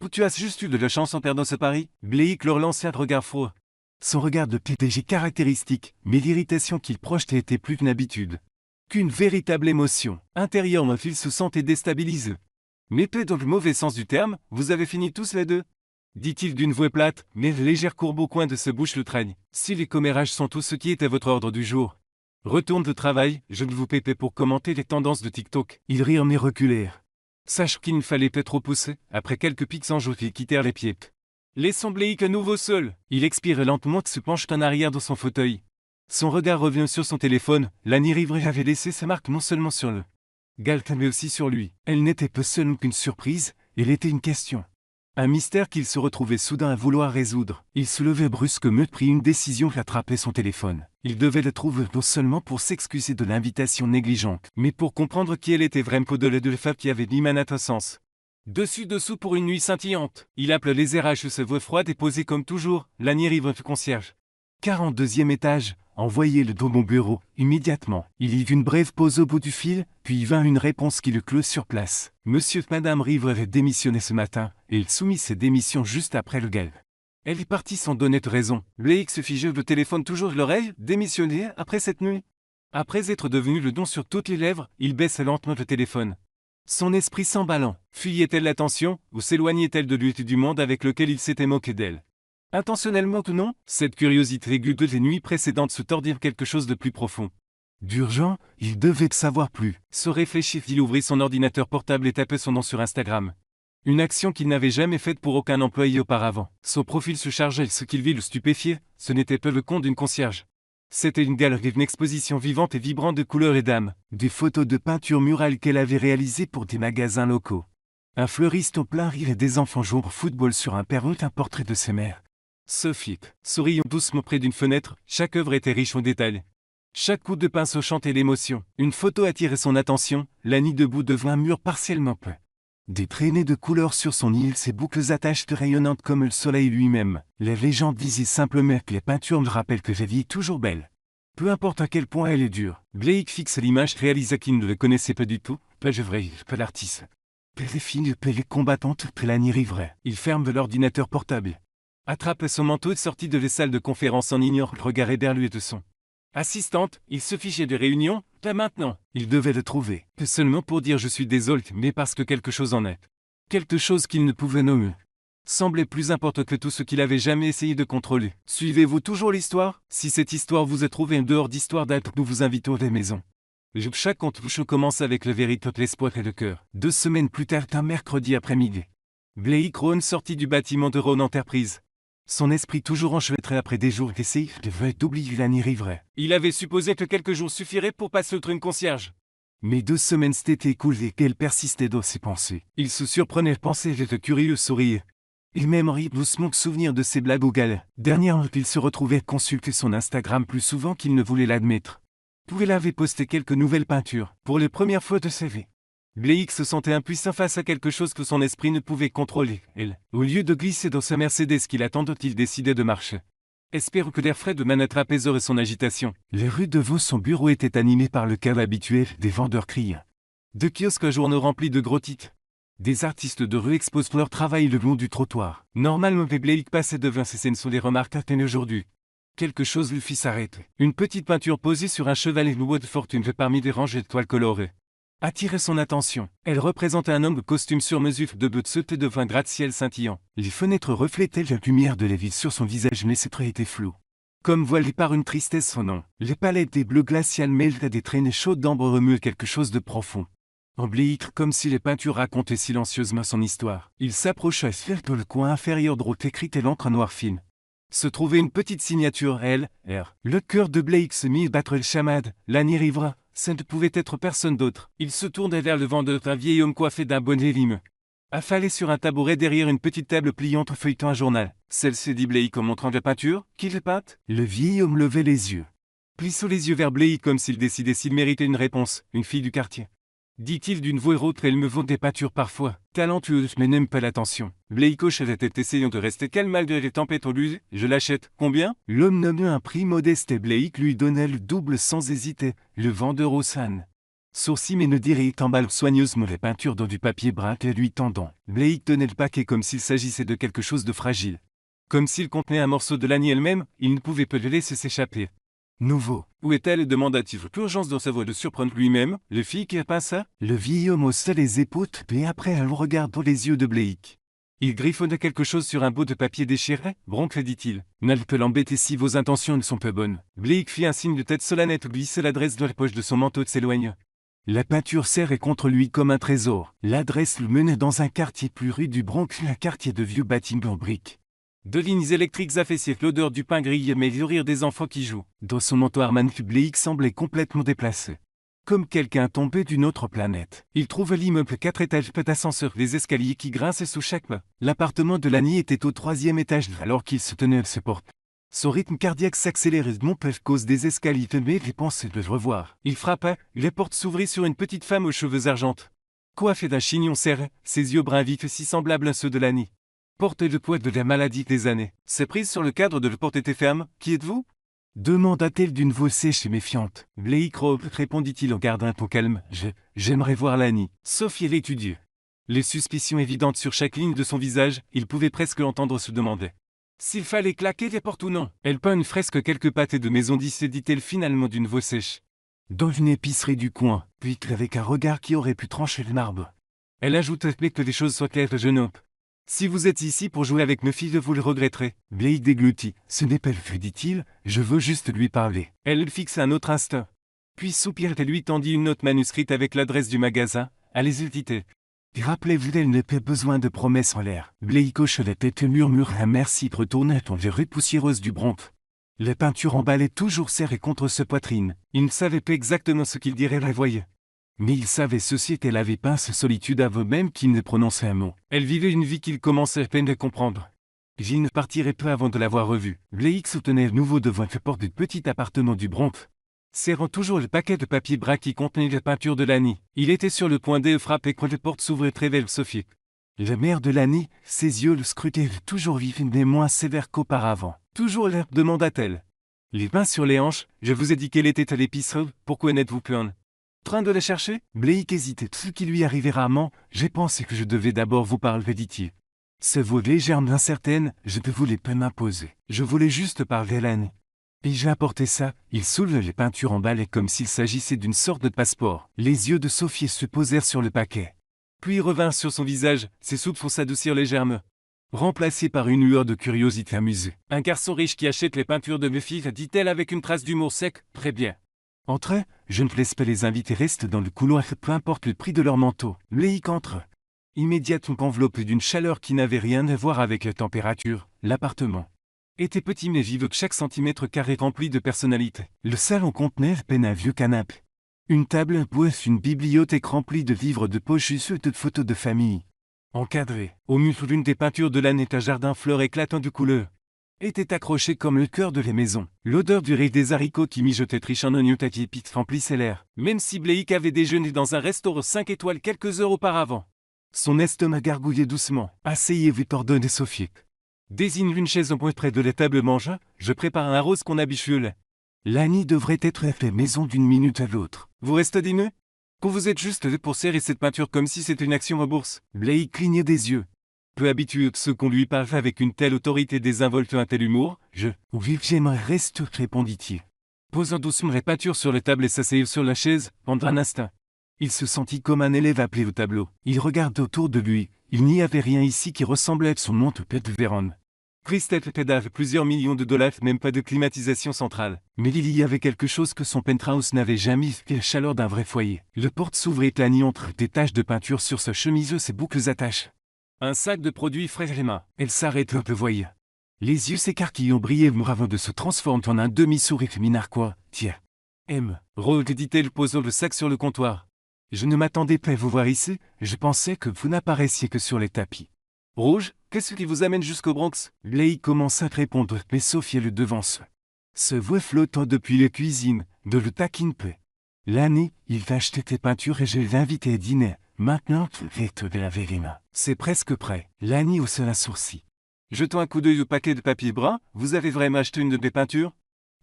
Ou tu as juste eu de la chance en perdant ce pari? Blake leur lançait un regard froid. Son regard de PDG caractéristique, mais l'irritation qu'il projetait était plus qu'une habitude. Qu'une véritable émotion. Intérieurement, il se sentait déstabilisé. Mais peu dans le mauvais sens du terme, vous avez fini tous les deux? Dit-il d'une voix plate, mais légère courbe au coin de sa bouche le traîne. Si les commérages sont tout ce qui est à votre ordre du jour. Retourne de travail, je ne vous paie pas pour commenter les tendances de TikTok. Ils rirent mais reculèrent. Sache qu'il ne fallait pas trop pousser, après quelques pics en joue ils quittèrent les pieds. Laissons Blake à nouveau seul. Il expire lentement, se penche en arrière dans son fauteuil. Son regard revient sur son téléphone. Lani River avait laissé sa marque non seulement sur le Galton mais aussi sur lui. Elle n'était pas seule qu'une surprise, elle était une question. Un mystère qu'il se retrouvait soudain à vouloir résoudre. Il se levait brusquement, prit une décision, attrapait son téléphone. Il devait le trouver non seulement pour s'excuser de l'invitation négligente, mais pour comprendre qui elle était vraiment au-delà de la femme qui avait mis Manhattan sens. Dessus-dessous pour une nuit scintillante. Il appela les RH, sa voix froide et posée comme toujours. Lani River concierge. 42e étage, envoyez le dans mon bureau, immédiatement. Il y eut une brève pause au bout du fil, puis vint une réponse qui le clôt sur place. Monsieur et Madame River avait démissionné ce matin, et il soumit ses démissions juste après le gala. Elle est partie sans d'honnêtes raisons. Blake se figeait le téléphone toujours de l'oreille, démissionné après cette nuit. Après être devenu le don sur toutes les lèvres, il baisse lentement le téléphone. Son esprit s'emballant. Fuyait-elle l'attention, ou s'éloignait-elle de lui et du monde avec lequel il s'était moqué d'elle? Intentionnellement ou non, cette curiosité aiguë des nuits précédentes se tordit quelque chose de plus profond. D'urgent, il devait savoir plus. Se réfléchit, il ouvrit son ordinateur portable et tapait son nom sur Instagram. Une action qu'il n'avait jamais faite pour aucun employé auparavant. Son profil se chargeait, ce qu'il vit le stupéfiait, ce n'était pas le compte d'une concierge. C'était une galerie, une exposition vivante et vibrante de couleurs et d'âmes. Des photos de peintures murales qu'elle avait réalisées pour des magasins locaux. Un fleuriste au plein rire et des enfants jouent au football sur un perron, un portrait de ses mères. Sophie, souriant doucement près d'une fenêtre, chaque œuvre était riche en détails. Chaque coup de pinceau chantait l'émotion. Une photo attirait son attention, Lani debout devant un mur partiellement peint. Des traînées de couleurs sur son île, ses boucles attachées rayonnantes comme le soleil lui-même. Les légendes disaient simplement que les peintures me rappellent que la vie est toujours belle. Peu importe à quel point elle est dure. Blake fixe l'image, réalisa qu'il ne le connaissait pas du tout. Pas je vrai, pas l'artiste. Pas les filles, pas les combattantes, pas Lani riveraie. Il ferme l'ordinateur portable. Attrape son manteau et sortit de la salle de conférence en ignorant le regard éberlué de son assistante. Il se fichait de réunion, pas maintenant. Il devait le trouver, que seulement pour dire je suis désolé, mais parce que quelque chose en est. Quelque chose qu'il ne pouvait nommer. Semblait plus important que tout ce qu'il avait jamais essayé de contrôler. Suivez-vous toujours l'histoire? Si cette histoire vous est trouvée en dehors d'histoire d'être, nous vous invitons à la maison. Chaque conte commence avec le véritable espoir et le cœur. 2 semaines plus tard, un mercredi après-midi. Blake Rowan sortit du bâtiment de Rowan Enterprise. Son esprit toujours enchevêtré après des jours d'essai, devait d'oublier Lani riveraie. Il avait supposé que quelques jours suffiraient pour passer outre une concierge. Mais 2 semaines s'étaient écoulées et qu'elle persistait dans ses pensées. Il se surprenait à penser avec le curieux sourire. Il mémorisait doucement le souvenir de ses blagues au gala. Dernièrement, il se retrouvait à consulter son Instagram plus souvent qu'il ne voulait l'admettre. Elle avait posté quelques nouvelles peintures, pour les premières fois de sa vie. Blake se sentait impuissant face à quelque chose que son esprit ne pouvait contrôler. Elle, au lieu de glisser dans sa Mercedes qu'il attendait, il décidait de marcher. Espère que l'air frais de Manhattan apaiserait son agitation. Les rues devant son bureau étaient animées par le calme habituel des vendeurs criants. De kiosques à journaux remplis de gros titres. Des artistes de rue exposent leur travail le long du trottoir. Normalement, Blake passait devant ces scènes sous les remarques attenues aujourd'hui. Quelque chose lui fit s'arrêter. Une petite peinture posée sur un chevalet nouveau de fortune parmi des rangées de toiles colorées attirait son attention. Elle représentait un homme de costume sur mesure debout sauté devant un gratte-ciel scintillant. Les fenêtres reflétaient la lumière de la ville sur son visage, mais ses traits étaient flous. Comme voilés par une tristesse sans nom, les palettes des bleus glaciales mêlées à des traînées chaudes d'ambre remuaient quelque chose de profond. Oblique, comme si les peintures racontaient silencieusement son histoire. Il s'approcha et se dans le coin inférieur droit écrite et l'encre noire fine. Se trouvait une petite signature L, R. Le cœur de Blake se mit à battre le chamade. Lani riveraie, ça ne pouvait être personne d'autre. Il se tournait vers le vendeur, un vieil homme coiffé d'un bonnet limeux. Affalé sur un tabouret derrière une petite table pliante feuilletant un journal. Celle-ci, dit Blake en montrant la peinture. Qui le peinte? Le vieil homme levait les yeux. Plissant les yeux vers Blake comme s'il décidait s'il méritait une réponse. Une fille du quartier. Dit-il d'une voix rauque, elle me vend des peintures parfois talentueuses, mais n'aime pas l'attention. Blake hocha la tête essayant de rester calme malgré les tempêtes au luge. Je l'achète. Combien? L'homme nomma un prix modeste et Blake lui donna le double sans hésiter. Le vendeur au san. Sourcil mais ne dirait emballe soigneusement les peintures dans du papier brun et lui tendant. Blake tenait le paquet comme s'il s'agissait de quelque chose de fragile. Comme s'il contenait un morceau de Lani elle-même, il ne pouvait pas le laisser s'échapper. Nouveau. Où est-elle? Demanda-t-il avec urgence dans sa voix de surprendre lui-même. Le fille qui a peint ça? Le vieil homme haussa les épaules, et après elle regarde dans les yeux de Blake. Il griffonna quelque chose sur un bout de papier déchiré. Broncle, dit-il. N'elle peut l'embêter si vos intentions ne sont pas bonnes. Blake fit un signe de tête solennel, glissa l'adresse de la poche de son manteau et s'éloigna. La peinture serrait contre lui comme un trésor. L'adresse le menait dans un quartier plus rude du Bronx, un quartier de vieux bâtiments en briques. 2 lignes électriques affaissées, l'odeur du pain grillé mais le rire des enfants qui jouent. Dans son manteau Armand, Blake semblait complètement déplacé. Comme quelqu'un tombé d'une autre planète. Il trouva l'immeuble 4 étages, pas d'ascenseur, les escaliers qui grinçaient sous chaque pas. L'appartement de Lani était au 3e étage alors qu'il se tenait à ses portes. Son rythme cardiaque s'accélérait non pas à cause des escaliers, mais il pensait de le revoir. Il frappa, les portes s'ouvrirent sur une petite femme aux cheveux argentés. Coiffée d'un chignon serré, ses yeux bruns vifs si semblables à ceux de Lani. Portez le poids de la maladie des années. C'est prise sur le cadre de la porte était ferme. Qui êtes-vous? Demanda-t-elle d'une voix sèche et méfiante. Blake Rowe, répondit-il en gardant un ton calme. J'aimerais voir Lani. Sophie l'étudiait. Les suspicions évidentes sur chaque ligne de son visage, il pouvait presque l'entendre se demander s'il fallait claquer les portes ou non. Elle peint une fresque quelques pâtés de maison d'ici, dit-elle finalement d'une voix sèche. Dans une épicerie du coin, puis avec un regard qui aurait pu trancher le marbre. Elle ajouta que les choses soient claires, jeune homme. Si vous êtes ici pour jouer avec mes filles, vous le regretterez. Blake déglutit. Ce n'est pas le fait, dit-il, je veux juste lui parler. Elle le fixa un autre instant. Puis soupira et lui tendit une note manuscrite avec l'adresse du magasin. Allez-y, dit-elle. Rappelez-vous, elle n'a pas besoin de promesses en l'air. Blake hocha la tête et murmura un merci, retourna dans les rues poussiéreuses du Bronx. Les peintures emballaient toujours serrées contre sa poitrine. Il ne savait pas exactement ce qu'il dirait, la voyait. Mais il savait ceci qu'elle avait peint sa solitude avant même qu'il ne prononçait un mot. Elle vivait une vie qu'il commençait à peine à comprendre. Gilles ne partirait peu avant de l'avoir revue. Blake se tenait à nouveau devant la porte du petit appartement du Bronx, serrant toujours le paquet de papier brun qui contenait la peinture de Lani. Il était sur le point de frapper quand la porte s'ouvrait très vers Sophie. La mère de Lani, ses yeux le scrutaient toujours vifs mais moins sévères qu'auparavant. Toujours l'air, demanda-t-elle. Les mains sur les hanches, je vous ai dit qu'elle était à l'épicerie, pourquoi n'êtes-vous plus en train de la chercher? Blake hésitait, ce qui lui arrivait rarement. J'ai pensé que je devais d'abord vous parler, dit-il. Sa voix légèrement incertaine, je ne voulais pas m'imposer. Je voulais juste parler à Lani. Et j'ai apporté ça. Il souleva les peintures emballées comme s'il s'agissait d'une sorte de passeport. Les yeux de Sophie se posèrent sur le paquet. Puis revinrent sur son visage, ses soupçons s'adoucirent légèrement, remplacés par une lueur de curiosité amusée. Un garçon riche qui achète les peintures de mes filles, dit-elle avec une trace d'humour sec. Très bien. Entrez, je ne laisse pas les invités restent dans le couloir, peu importe le prix de leur manteau. Blake entre. Immédiatement enveloppé d'une chaleur qui n'avait rien à voir avec la température, l'appartement était petit mais vivant, chaque centimètre carré rempli de personnalité. Le salon contenait à peine un vieux canapé, une table, un poêle, une bibliothèque remplie de livres de poche et de photos de famille. Encadré, au mur l'une des peintures de l'année, un jardin fleurs éclatant de couleurs était accroché comme le cœur de la maison. L'odeur du riz des haricots qui mijotaient riche en oignons taqués remplissait l'air, même si Blake avait déjeuné dans un restaurant 5 étoiles quelques heures auparavant. Son estomac gargouillait doucement. Asseyez-vous, ordonnait Sophie. Désigne une chaise en point près de la table, mange. Je prépare un arroz qu'on habitue. Lani devrait être à la maison d'une minute à l'autre. Vous restez dîner? Quand vous êtes juste là pour serrer cette peinture comme si c'était une action en bourse. Blake clignait des yeux. Peu habitué de ce qu'on lui parle avec une telle autorité désinvolte, un tel humour. Oui, j'aimerais rester, répondit-il, posant doucement la peinture sur la table et s'asseyant sur la chaise, pendant un instant. Il se sentit comme un élève appelé au tableau. Il regardait autour de lui. Il n'y avait rien ici qui ressemblait à son monte de Vérone. Christelle avait plusieurs millions de dollars, même pas de climatisation centrale. Mais il y avait quelque chose que son penthouse n'avait jamais, la chaleur d'un vrai foyer. Le porte s'ouvrait, Lani entre des taches de peinture sur sa chemise, ses boucles attaches. Un sac de produits frais à les mains. Elle s'arrête, le voyait. Les yeux s'écarquillent brièvement avant de se transformer en un demi-sourire narquois. Tiens. Rose, dit-elle, posant le sac sur le comptoir. Je ne m'attendais pas à vous voir ici, je pensais que vous n'apparaissiez que sur les tapis. Rouge, qu'est-ce qui vous amène jusqu'au Bronx? Blake commença à répondre, mais Sophie le devance. Se voix flottant depuis la cuisine, de le taquine peu. Lani, il va acheter tes peintures et je l'ai invité à dîner. Maintenant, tu vas de la vérima. C'est presque prêt. Lani haussa un sourcil. Jetant un coup d'œil au paquet de papier brun, vous avez vraiment acheté une de mes peintures?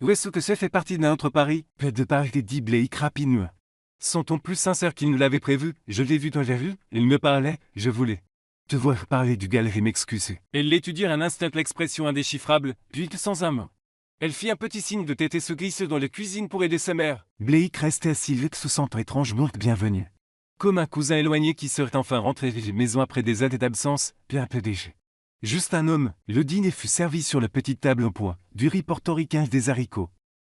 Où est-ce que ça fait partie d'un autre pari? Pas de pari, dit Blake rapidement. Son ton plus sincère qu'il ne l'avait prévu, je l'ai vu dans la rue, il me parlait, je voulais te voir parler du galerie m'excuser. Elle l'étudiait un instant l'expression indéchiffrable, puis sans un mot. Elle fit un petit signe de tête et se glissa dans la cuisine pour aider sa mère. Blake restait assis, se sentant étrangement bienvenu. Comme un cousin éloigné qui serait enfin rentré à la maison après des années d'absence, bien peu léger. Juste un homme, le dîner fut servi sur la petite table en bois, du riz portoricain et des haricots.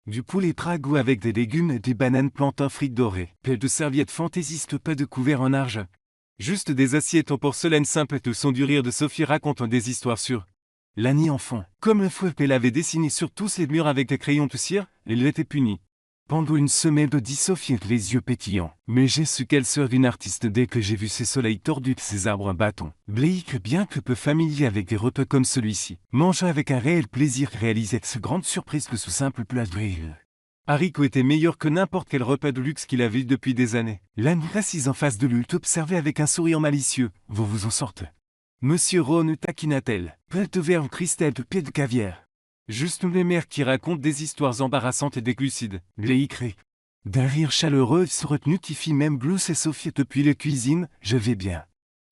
Du poulet trago avec des légumes et des bananes plantains frites dorées. Peu de serviettes fantaisistes, pas de couverts en argent. Juste des assiettes en porcelaine simples et son du rire de Sophie racontant des histoires sur Lani enfant. Comme le fouet qu'elle avait dessiné sur tous les murs avec des crayons de cire, elle était punie. Pendant une semaine, dit Sophie, les yeux pétillants. Mais j'ai su qu'elle serait une artiste dès que j'ai vu ses soleils tordus de ses arbres en bâton. Blake, bien que peu familier avec des repas comme celui-ci, mangea avec un réel plaisir, réalisait ce grande surprise que ce simple plat de riz. Haricots était meilleur que n'importe quel repas de luxe qu'il avait eu depuis des années. Lani, assise en face de lui, observait avec un sourire malicieux. Vous vous en sortez. Monsieur Ron, taquina-t-elle. Pâte de verre, Christelle de pied de caviar. Juste les mères qui racontent des histoires embarrassantes et déglucides. Blake. D'un rire chaleureux, se retenu qui fit même glousser Sophie depuis la cuisine. Je vais bien,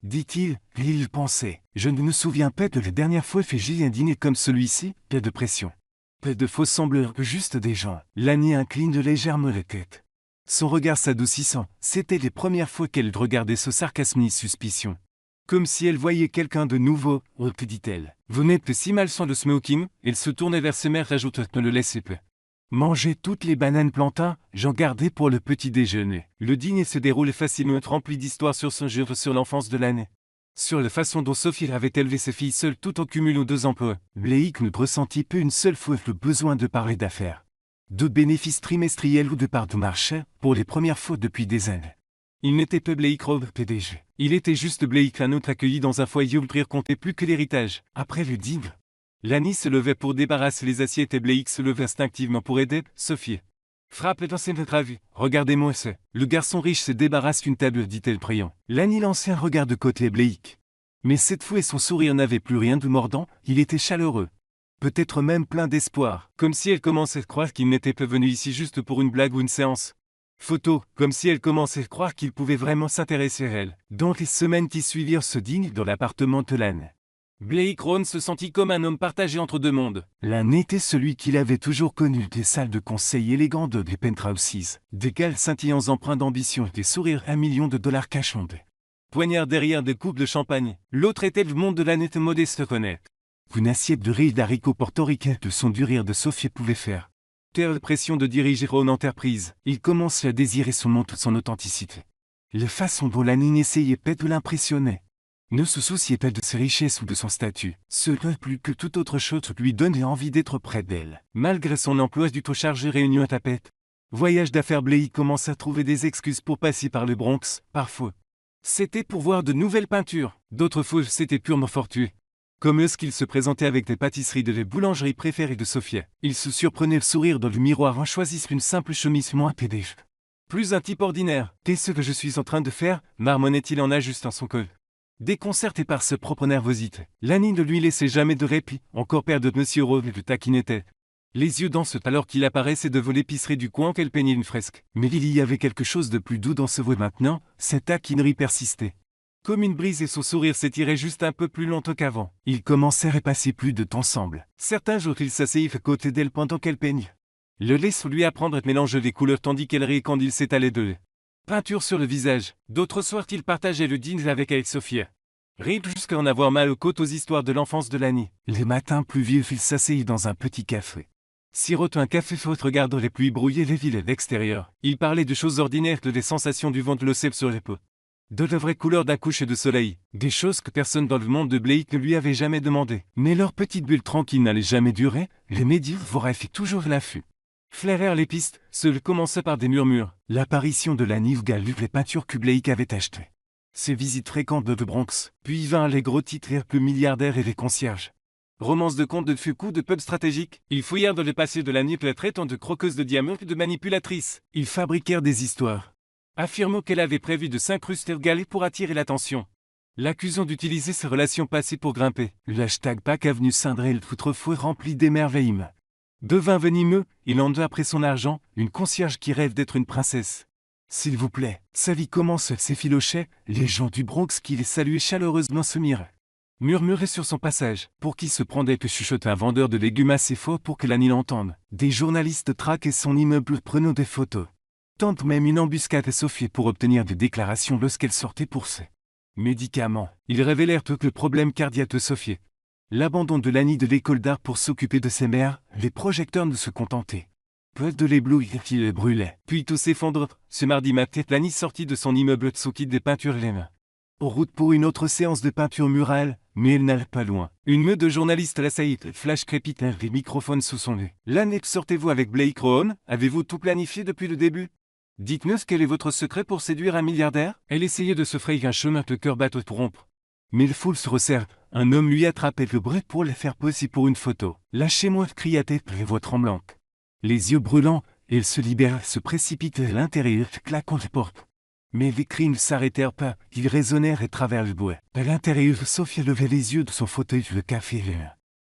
dit-il, et il pensait. Je ne me souviens pas de la dernière fois que j'ai un dîner comme celui-ci. Pas de pression. Pas de faux sembleurs, juste des gens. Lani incline légèrement la tête. Son regard s'adoucissant, c'était les premières fois qu'elle regardait ce sarcasme ni suspicion. Comme si elle voyait quelqu'un de nouveau, dit-elle. Vous n'êtes que si mal sans le smoking, elle se tournait vers ses mères, ajouta, ne le laissez pas. Mangez toutes les bananes plantains, j'en gardais pour le petit déjeuner. Le dîner se déroule facilement, rempli d'histoires sur son jeu, sur l'enfance de l'année. Sur la façon dont Sophie avait élevé ses filles seules tout en cumulant 2 emplois. Blake ne ressentit peu une seule fois le besoin de parler d'affaires, de bénéfices trimestriels ou de parts de marché, pour les premières fois depuis des années. Il n'était pas Blake Rowe, PDG. Il était juste Blake, un autre accueilli dans un foyer où le comptait plus que l'héritage. Après le dîner, Lani se levait pour débarrasser les assiettes et Blake se levait instinctivement pour aider Sophie. Frappe dans ses vue. Regardez-moi ça. Le garçon riche se débarrasse d'une table, dit-elle priant. Lani lançait un regard de côté Blake. Mais cette fois son sourire n'avait plus rien de mordant, il était chaleureux. Peut-être même plein d'espoir, comme si elle commençait à croire qu'il n'était pas venu ici juste pour une blague ou une séance photo, comme si elle commençait à croire qu'il pouvait vraiment s'intéresser à elle. Dans les semaines qui suivirent ce dîner dans l'appartement de Lane, Blake Rowe se sentit comme un homme partagé entre deux mondes. Lane était celui qu'il avait toujours connu des salles de conseil élégantes des penthouses, des gals scintillants empreints d'ambition et des sourires à millions de dollars cachant des poignards derrière des coupes de champagne. L'autre était le monde de Lane modeste honnête. Une assiette de riz d'haricots portoricains de son du rire de Sophie pouvait faire taire la pression de diriger Ron Enterprise. Il commençait à désirer son authenticité. La façon dont Lani n'essayait pas de l'impressionner, ne se souciait pas de ses richesses ou de son statut. Cela plus que toute autre chose lui donnait envie d'être près d'elle. Malgré son emploi du tout chargé réunion à tapette, voyage d'affaires, Blake commence à trouver des excuses pour passer par le Bronx, parfois. C'était pour voir de nouvelles peintures, d'autres fois c'était purement fortuit. Comme ce qu'il se présentait avec des pâtisseries de la boulangerie préférée de Sophia. Il se surprenait le sourire dans le miroir en choisissant une simple chemise moins pédée. Plus un type ordinaire. Qu'est-ce que je suis en train de faire, marmonnait-il en ajustant son col. Déconcerté par sa propre nervosité, Lani ne lui laissait jamais de répit, encore père de Monsieur Rowe le taquinait. Les yeux dansent alors qu'il apparaissait devant l'épicerie du coin qu'elle peignait une fresque. Mais il y avait quelque chose de plus doux dans ce voix maintenant, cette taquinerie persistait. Comme une brise et son sourire s'étirait juste un peu plus longtemps qu'avant. Ils commencèrent à passer plus de temps ensemble. Certains jours, il s'asseyait à côté d'elle pendant qu'elle peignait. Le laisse lui apprendre à mélanger les couleurs tandis qu'elle riait quand il s'étalait de peinture sur le visage. D'autres soirs, il partageait le dîner avec Sophia. Rire jusqu'à en avoir mal aux côtes aux histoires de l'enfance de Lani. Les matins pluvieux, il s'asseyait dans un petit café. Sirote un café faute regardant les pluies brouiller les villes extérieures. Il parlait de choses ordinaires, de des sensations du vent de l'océan sur les peaux. De la vraie couleur d'un coucher de soleil, des choses que personne dans le monde de Blake ne lui avait jamais demandé. Mais leur petite bulle tranquille n'allait jamais durer, les médias vérifiaient toujours l'affût. Flairèrent les pistes, seul commença par des murmures. L'apparition de la Nivgal les peintures que Blake avait achetées. Ses visites fréquentes de Bronx, puis vinrent les gros titres plus milliardaires et les concierges. Romance de contes de Fuku de pub stratégique, ils fouillèrent dans le passé de la nuit la traitant de croqueuse de diamants et de manipulatrices. Ils fabriquèrent des histoires. Affirmant qu'elle avait prévu de s'incruster le galet pour attirer l'attention. L'accusant d'utiliser ses relations passées pour grimper. Le hashtag Pack Avenue Cindrel autrefois rempli d'émerveillement. Devint venimeux, il en deux après son argent, une concierge qui rêve d'être une princesse. S'il vous plaît, sa vie commence s'effilochait, les gens du Bronx qui les saluaient chaleureusement se murmuraient sur son passage, pour qui se prendrait que chuchotait un vendeur de légumes assez fort pour que Lani l'entende. Des journalistes traquaient son immeuble prenant des photos. Tente même une embuscade à Sophie pour obtenir des déclarations lorsqu'elle sortait pour ses médicaments. Ils révélèrent que le problème cardiaque de Sophie. L'abandon de Lani de l'école d'art pour s'occuper de ses mères, les projecteurs ne se contentaient peu de l'éblouir qui les brûlait. Puis tout s'effondre. Ce mardi matin, Lani sortit de son immeuble sous kit des peintures les mains. En route pour une autre séance de peinture murale, mais elle n'allait pas loin. Une meute de journalistes l'assaillit, flash crépitèrent les microphones sous son nez. Lani, sortez-vous avec Blake Rowe? Avez-vous tout planifié depuis le début? Dites-nous quel est votre secret pour séduire un milliardaire? Elle essayait de se frayer un chemin que le cœur battait pour rompre. Mais le foule se resserre. Un homme lui attrapait le bras pour le faire poser pour une photo. Lâchez-moi, cria-t-elle, les voix tremblantes. Les yeux brûlants, elle se libère, se précipite à l'intérieur, claquant les portes. Mais les cris ne s'arrêtèrent pas, ils résonnèrent à travers le bois. À l'intérieur, Sophia levait les yeux de son fauteuil, le café.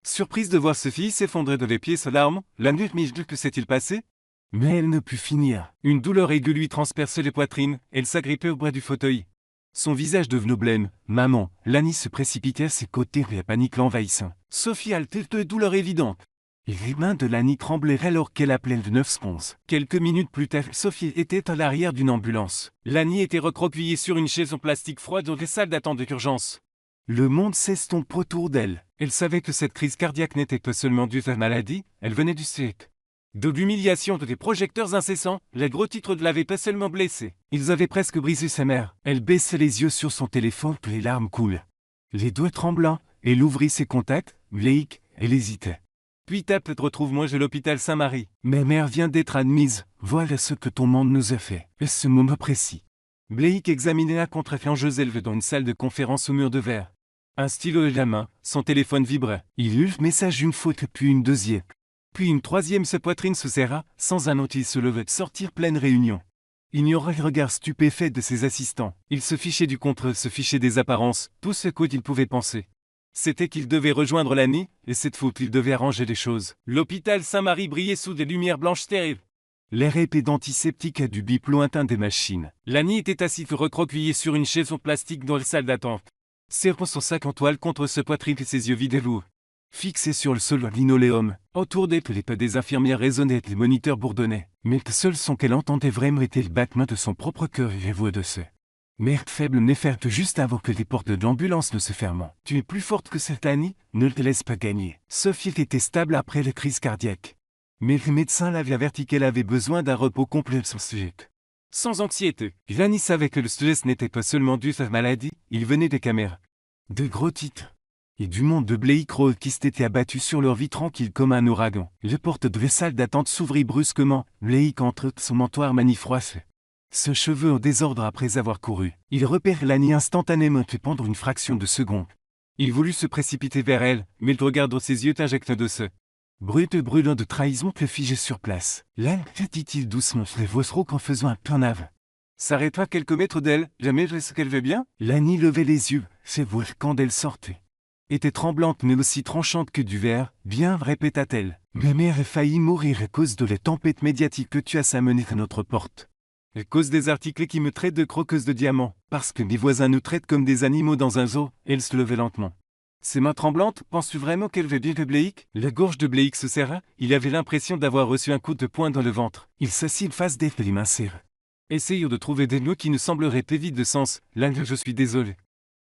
Surprise de voir Sophie s'effondrer de les pieds sous l'arme, la nuit, que s'est-il passé? Mais elle ne put finir. Une douleur aiguë lui transperçait les poitrines, elle s'agrippait au bras du fauteuil. Son visage devenait blême. Maman, Lani se précipitait à ses côtés et la panique l'envahissant. Sophie haletait de douleur évidente. Et les mains de Lani tremblaient alors qu'elle appelait le 911. Quelques minutes plus tard, Sophie était à l'arrière d'une ambulance. Lani était recroquevillée sur une chaise en plastique froide dans les salles d'attente d'urgence. Le monde s'estompe autour d'elle. Elle savait que cette crise cardiaque n'était pas seulement due à la maladie, elle venait du siècle. De l'humiliation de des projecteurs incessants, les gros titres ne l'avaient pas seulement blessée. Ils avaient presque brisé sa mère. Elle baissait les yeux sur son téléphone, les larmes coulent. Les doigts tremblants, elle ouvrit ses contacts, Blake, elle hésitait. Puis tape, retrouve-moi à l'hôpital Saint-Marie. Ma mère vient d'être admise, voilà ce que ton monde nous a fait. À ce moment précis. Blake examinait la contre-fiangeuse élevée dans une salle de conférence au mur de verre. Un stylo à la main, son téléphone vibrait. Il eut le message d'une faute, puis une deuxième. Puis une troisième, sa poitrine se serra, sans un autre il se levait de sortir pleine réunion. Ignorant le regard stupéfait de ses assistants, il se fichait du contre, se fichait des apparences, tout ce qu'il pouvait penser. C'était qu'il devait rejoindre Lani, et cette faute il devait arranger les choses. L'hôpital Saint-Marie brillait sous des lumières blanches terribles. L'air épais d'antiseptique du bip lointain des machines. Lani était assise recroquevillée sur une chaise en plastique dans la salle d'attente. Serrant son sac en toile contre ce poitrine et ses yeux vides et lourds. Fixés sur le sol linoléum, autour d'elle les pas des infirmières résonnaient et les moniteurs bourdonnaient. Mais le seul son qu'elle entendait vraiment était le battement de son propre cœur et les voix de ce mère faible néferte juste avant que les portes de l'ambulance ne se ferment. Tu es plus forte que cette Lani, ne te laisse pas gagner. Sophie était stable après la crise cardiaque. Mais le médecin l'avait averti qu'elle avait besoin d'un repos complet sans sujet. Sans anxiété, Lani savait que le stress n'était pas seulement dû à sa maladie, il venait des caméras. De gros titres. Et du monde de Blake Road qui s'était abattu sur leur vie tranquille comme un ouragan. La porte de la salle d'attente s'ouvrit brusquement, Blake entre son mentoir manifroissé. Ce cheveu en désordre après avoir couru. Il repère Lani instantanément et pendant une fraction de seconde. Il voulut se précipiter vers elle, mais le regard dans ses yeux t'injecte de ce brut brûlant de trahison le figeait sur place. Là, dit-il doucement, les voix rauques en faisant un plein ave. S'arrêta quelques mètres d'elle, jamais je sais qu'elle veut bien. Lani levait les yeux, ses voix quand elle sortait était tremblante mais aussi tranchante que du verre. Bien, répéta-t-elle. Ma mère a failli mourir à cause de la tempête médiatique que tu as amenée à notre porte. À cause des articles qui me traitent de croqueuse de diamants, parce que mes voisins nous traitent comme des animaux dans un zoo. Elle se levait lentement. Ses mains tremblantes, penses-tu vraiment qu'elle veut bien de Blake? La gorge de Blake se serra, il avait l'impression d'avoir reçu un coup de poing dans le ventre. Il s'assit face d'elle, les mains serrées. Essayons de trouver des mots qui ne sembleraient pas vides de sens. Là, je suis désolé.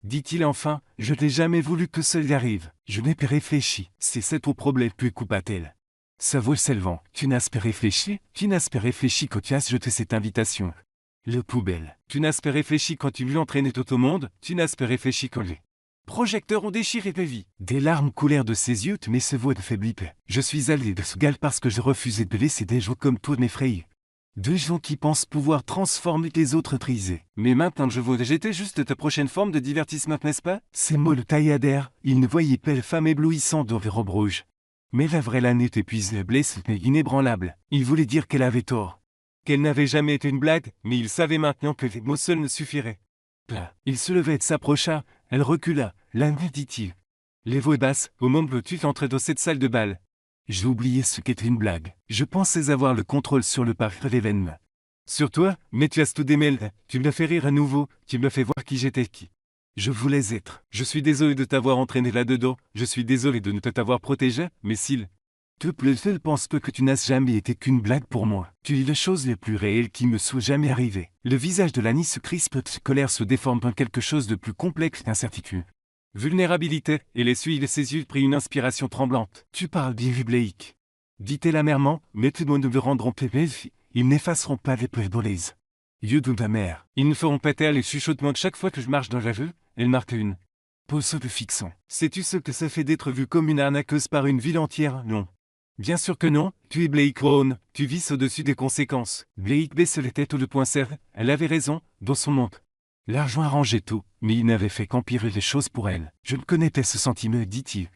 Dit-il enfin, je n'ai jamais voulu que cela arrive. Je n'ai pas réfléchi. C'est ça ton problème, puis coupa-t-elle. Sa voix s'élevant. Tu n'as pas réfléchi? Tu n'as pas réfléchi quand tu as jeté cette invitation. Le poubelle. Tu n'as pas réfléchi quand tu lui entraînais tout au monde? Tu n'as pas réfléchi quand les projecteurs ont déchiré ta vie. Des larmes coulèrent de ses yeux, mais sa voix ne faiblit pas. Je suis allé de ce gal parce que je refusais de laisser des gens comme toi m'effrayer. Deux gens qui pensent pouvoir transformer les autres trisés. Mais maintenant je vois j'étais juste ta prochaine forme de divertissement, n'est-ce pas? Ces mots le tailladèrent, il ne voyait pas la femme éblouissante dans les robes rouges. Mais la vraie Lani était épuisée, blessée mais inébranlable. Il voulait dire qu'elle avait tort. Qu'elle n'avait jamais été une blague, mais il savait maintenant que les mots seuls ne suffiraient. Là, il se levait et s'approcha, elle recula. Lani, dit-il. Les voix basses, au moment où tu entrais dans cette salle de bal. J'ai oublié ce qu'était une blague. Je pensais avoir le contrôle sur le parc de l'événement. Sur toi, mais tu as tout démêlé. Tu me fais rire à nouveau, tu me fais voir qui j'étais qui. Je voulais être. Je suis désolé de t'avoir entraîné là-dedans, je suis désolé de ne pas t'avoir protégé, mais s'il te plaît, pense peu que tu n'as jamais été qu'une blague pour moi. Tu es la chose la plus réelle qui me soit jamais arrivée. Le visage de Lani se crispe, colère se déforme en quelque chose de plus complexe qu'incertitude. Vulnérabilité, et l'essuie de ses yeux prit une inspiration tremblante. Tu parles bien, Blake. Dit-elle amèrement, mais tes mots ne me rendront pas belle, ils n'effaceront pas les plaies. Yeux de ma mère, ils ne feront pas taire les chuchotements chaque fois que je marche dans la rue, elle marque une pause de fixant. Sais-tu ce que ça fait d'être vue comme une arnaqueuse par une ville entière? Non. Bien sûr que non, tu es Blake Rowan, tu vis au-dessus des conséquences. Blake baisse la tête ou le poing serré, elle avait raison, dans son monde. L'argent arrangeait tout, mais il n'avait fait qu'empirer les choses pour elle. Je ne connais pas ce sentiment, dit-il.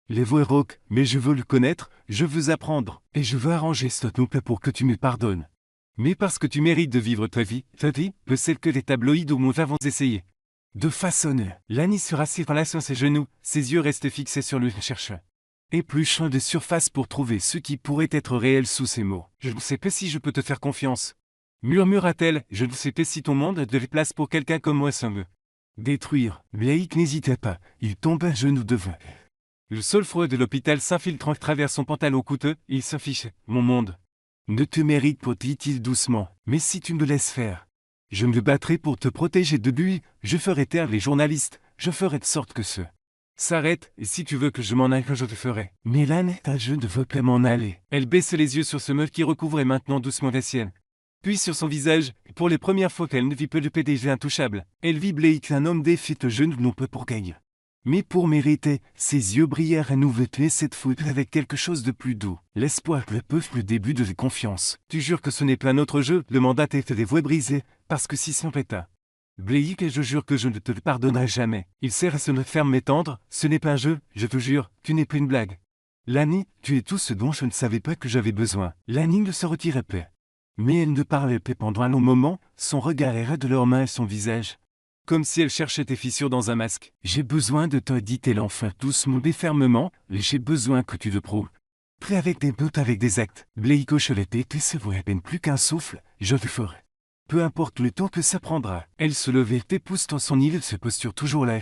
Les voix rauques, mais je veux le connaître, je veux apprendre, et je veux arranger ce truc pour que tu me pardonnes. Mais parce que tu mérites de vivre ta vie, que celle que les tabloïds au monde avons essayé de façonner. Lani se rassit en sur ses genoux, ses yeux restent fixés sur le chercheur. Épluchant de surface pour trouver ce qui pourrait être réel sous ces mots. Je ne sais pas si je peux te faire confiance. Murmura-t-elle, je ne sais pas si ton monde a de la place pour quelqu'un comme moi sans me détruire. Blake n'hésitait pas, il tomba à genoux devant. Le sol froid de l'hôpital s'infiltrant à travers son pantalon coûteux, il s'affichait. Mon monde ne te mérite pas, dit-il doucement, mais si tu me laisses faire, je me battrai pour te protéger de lui, je ferai taire les journalistes, je ferai de sorte que ce s'arrête, et si tu veux que je m'en aille, je te ferai. Mais là, je ne veux pas m'en aller. Elle baisse les yeux sur ce meuf qui recouvrait maintenant doucement la sienne. Puis sur son visage, pour les premières fois qu'elle ne vit pas le PDG intouchable, elle vit Blake, un homme défait jeune non peu pour gagner. Mais pour mériter, ses yeux brillèrent à nouveau et cette fois avec quelque chose de plus doux. L'espoir, le peuple, le début de la confiance. Tu jures que ce n'est pas notre jeu, le mandat est des voix brisées, parce que si son péta. Blake, et je jure que je ne te le pardonnerai jamais. Il sert à se me faire m'étendre, ce n'est pas un jeu, je te jure, tu n'es pas une blague. Lani, tu es tout ce dont je ne savais pas que j'avais besoin. Lani ne se retirait pas. Mais elle ne parlait pas pendant un long moment, son regard errait de leurs mains et son visage. Comme si elle cherchait tes fissures dans un masque. J'ai besoin de toi, dit-elle enfin doucement mais fermement, et j'ai besoin que tu le prouves. Prêt avec des buts, avec des actes. Blake hocha la tête et se voit à peine plus qu'un souffle, je le ferai. Peu importe le temps que ça prendra. Elle se levait et pousse dans son île, se posture toujours là.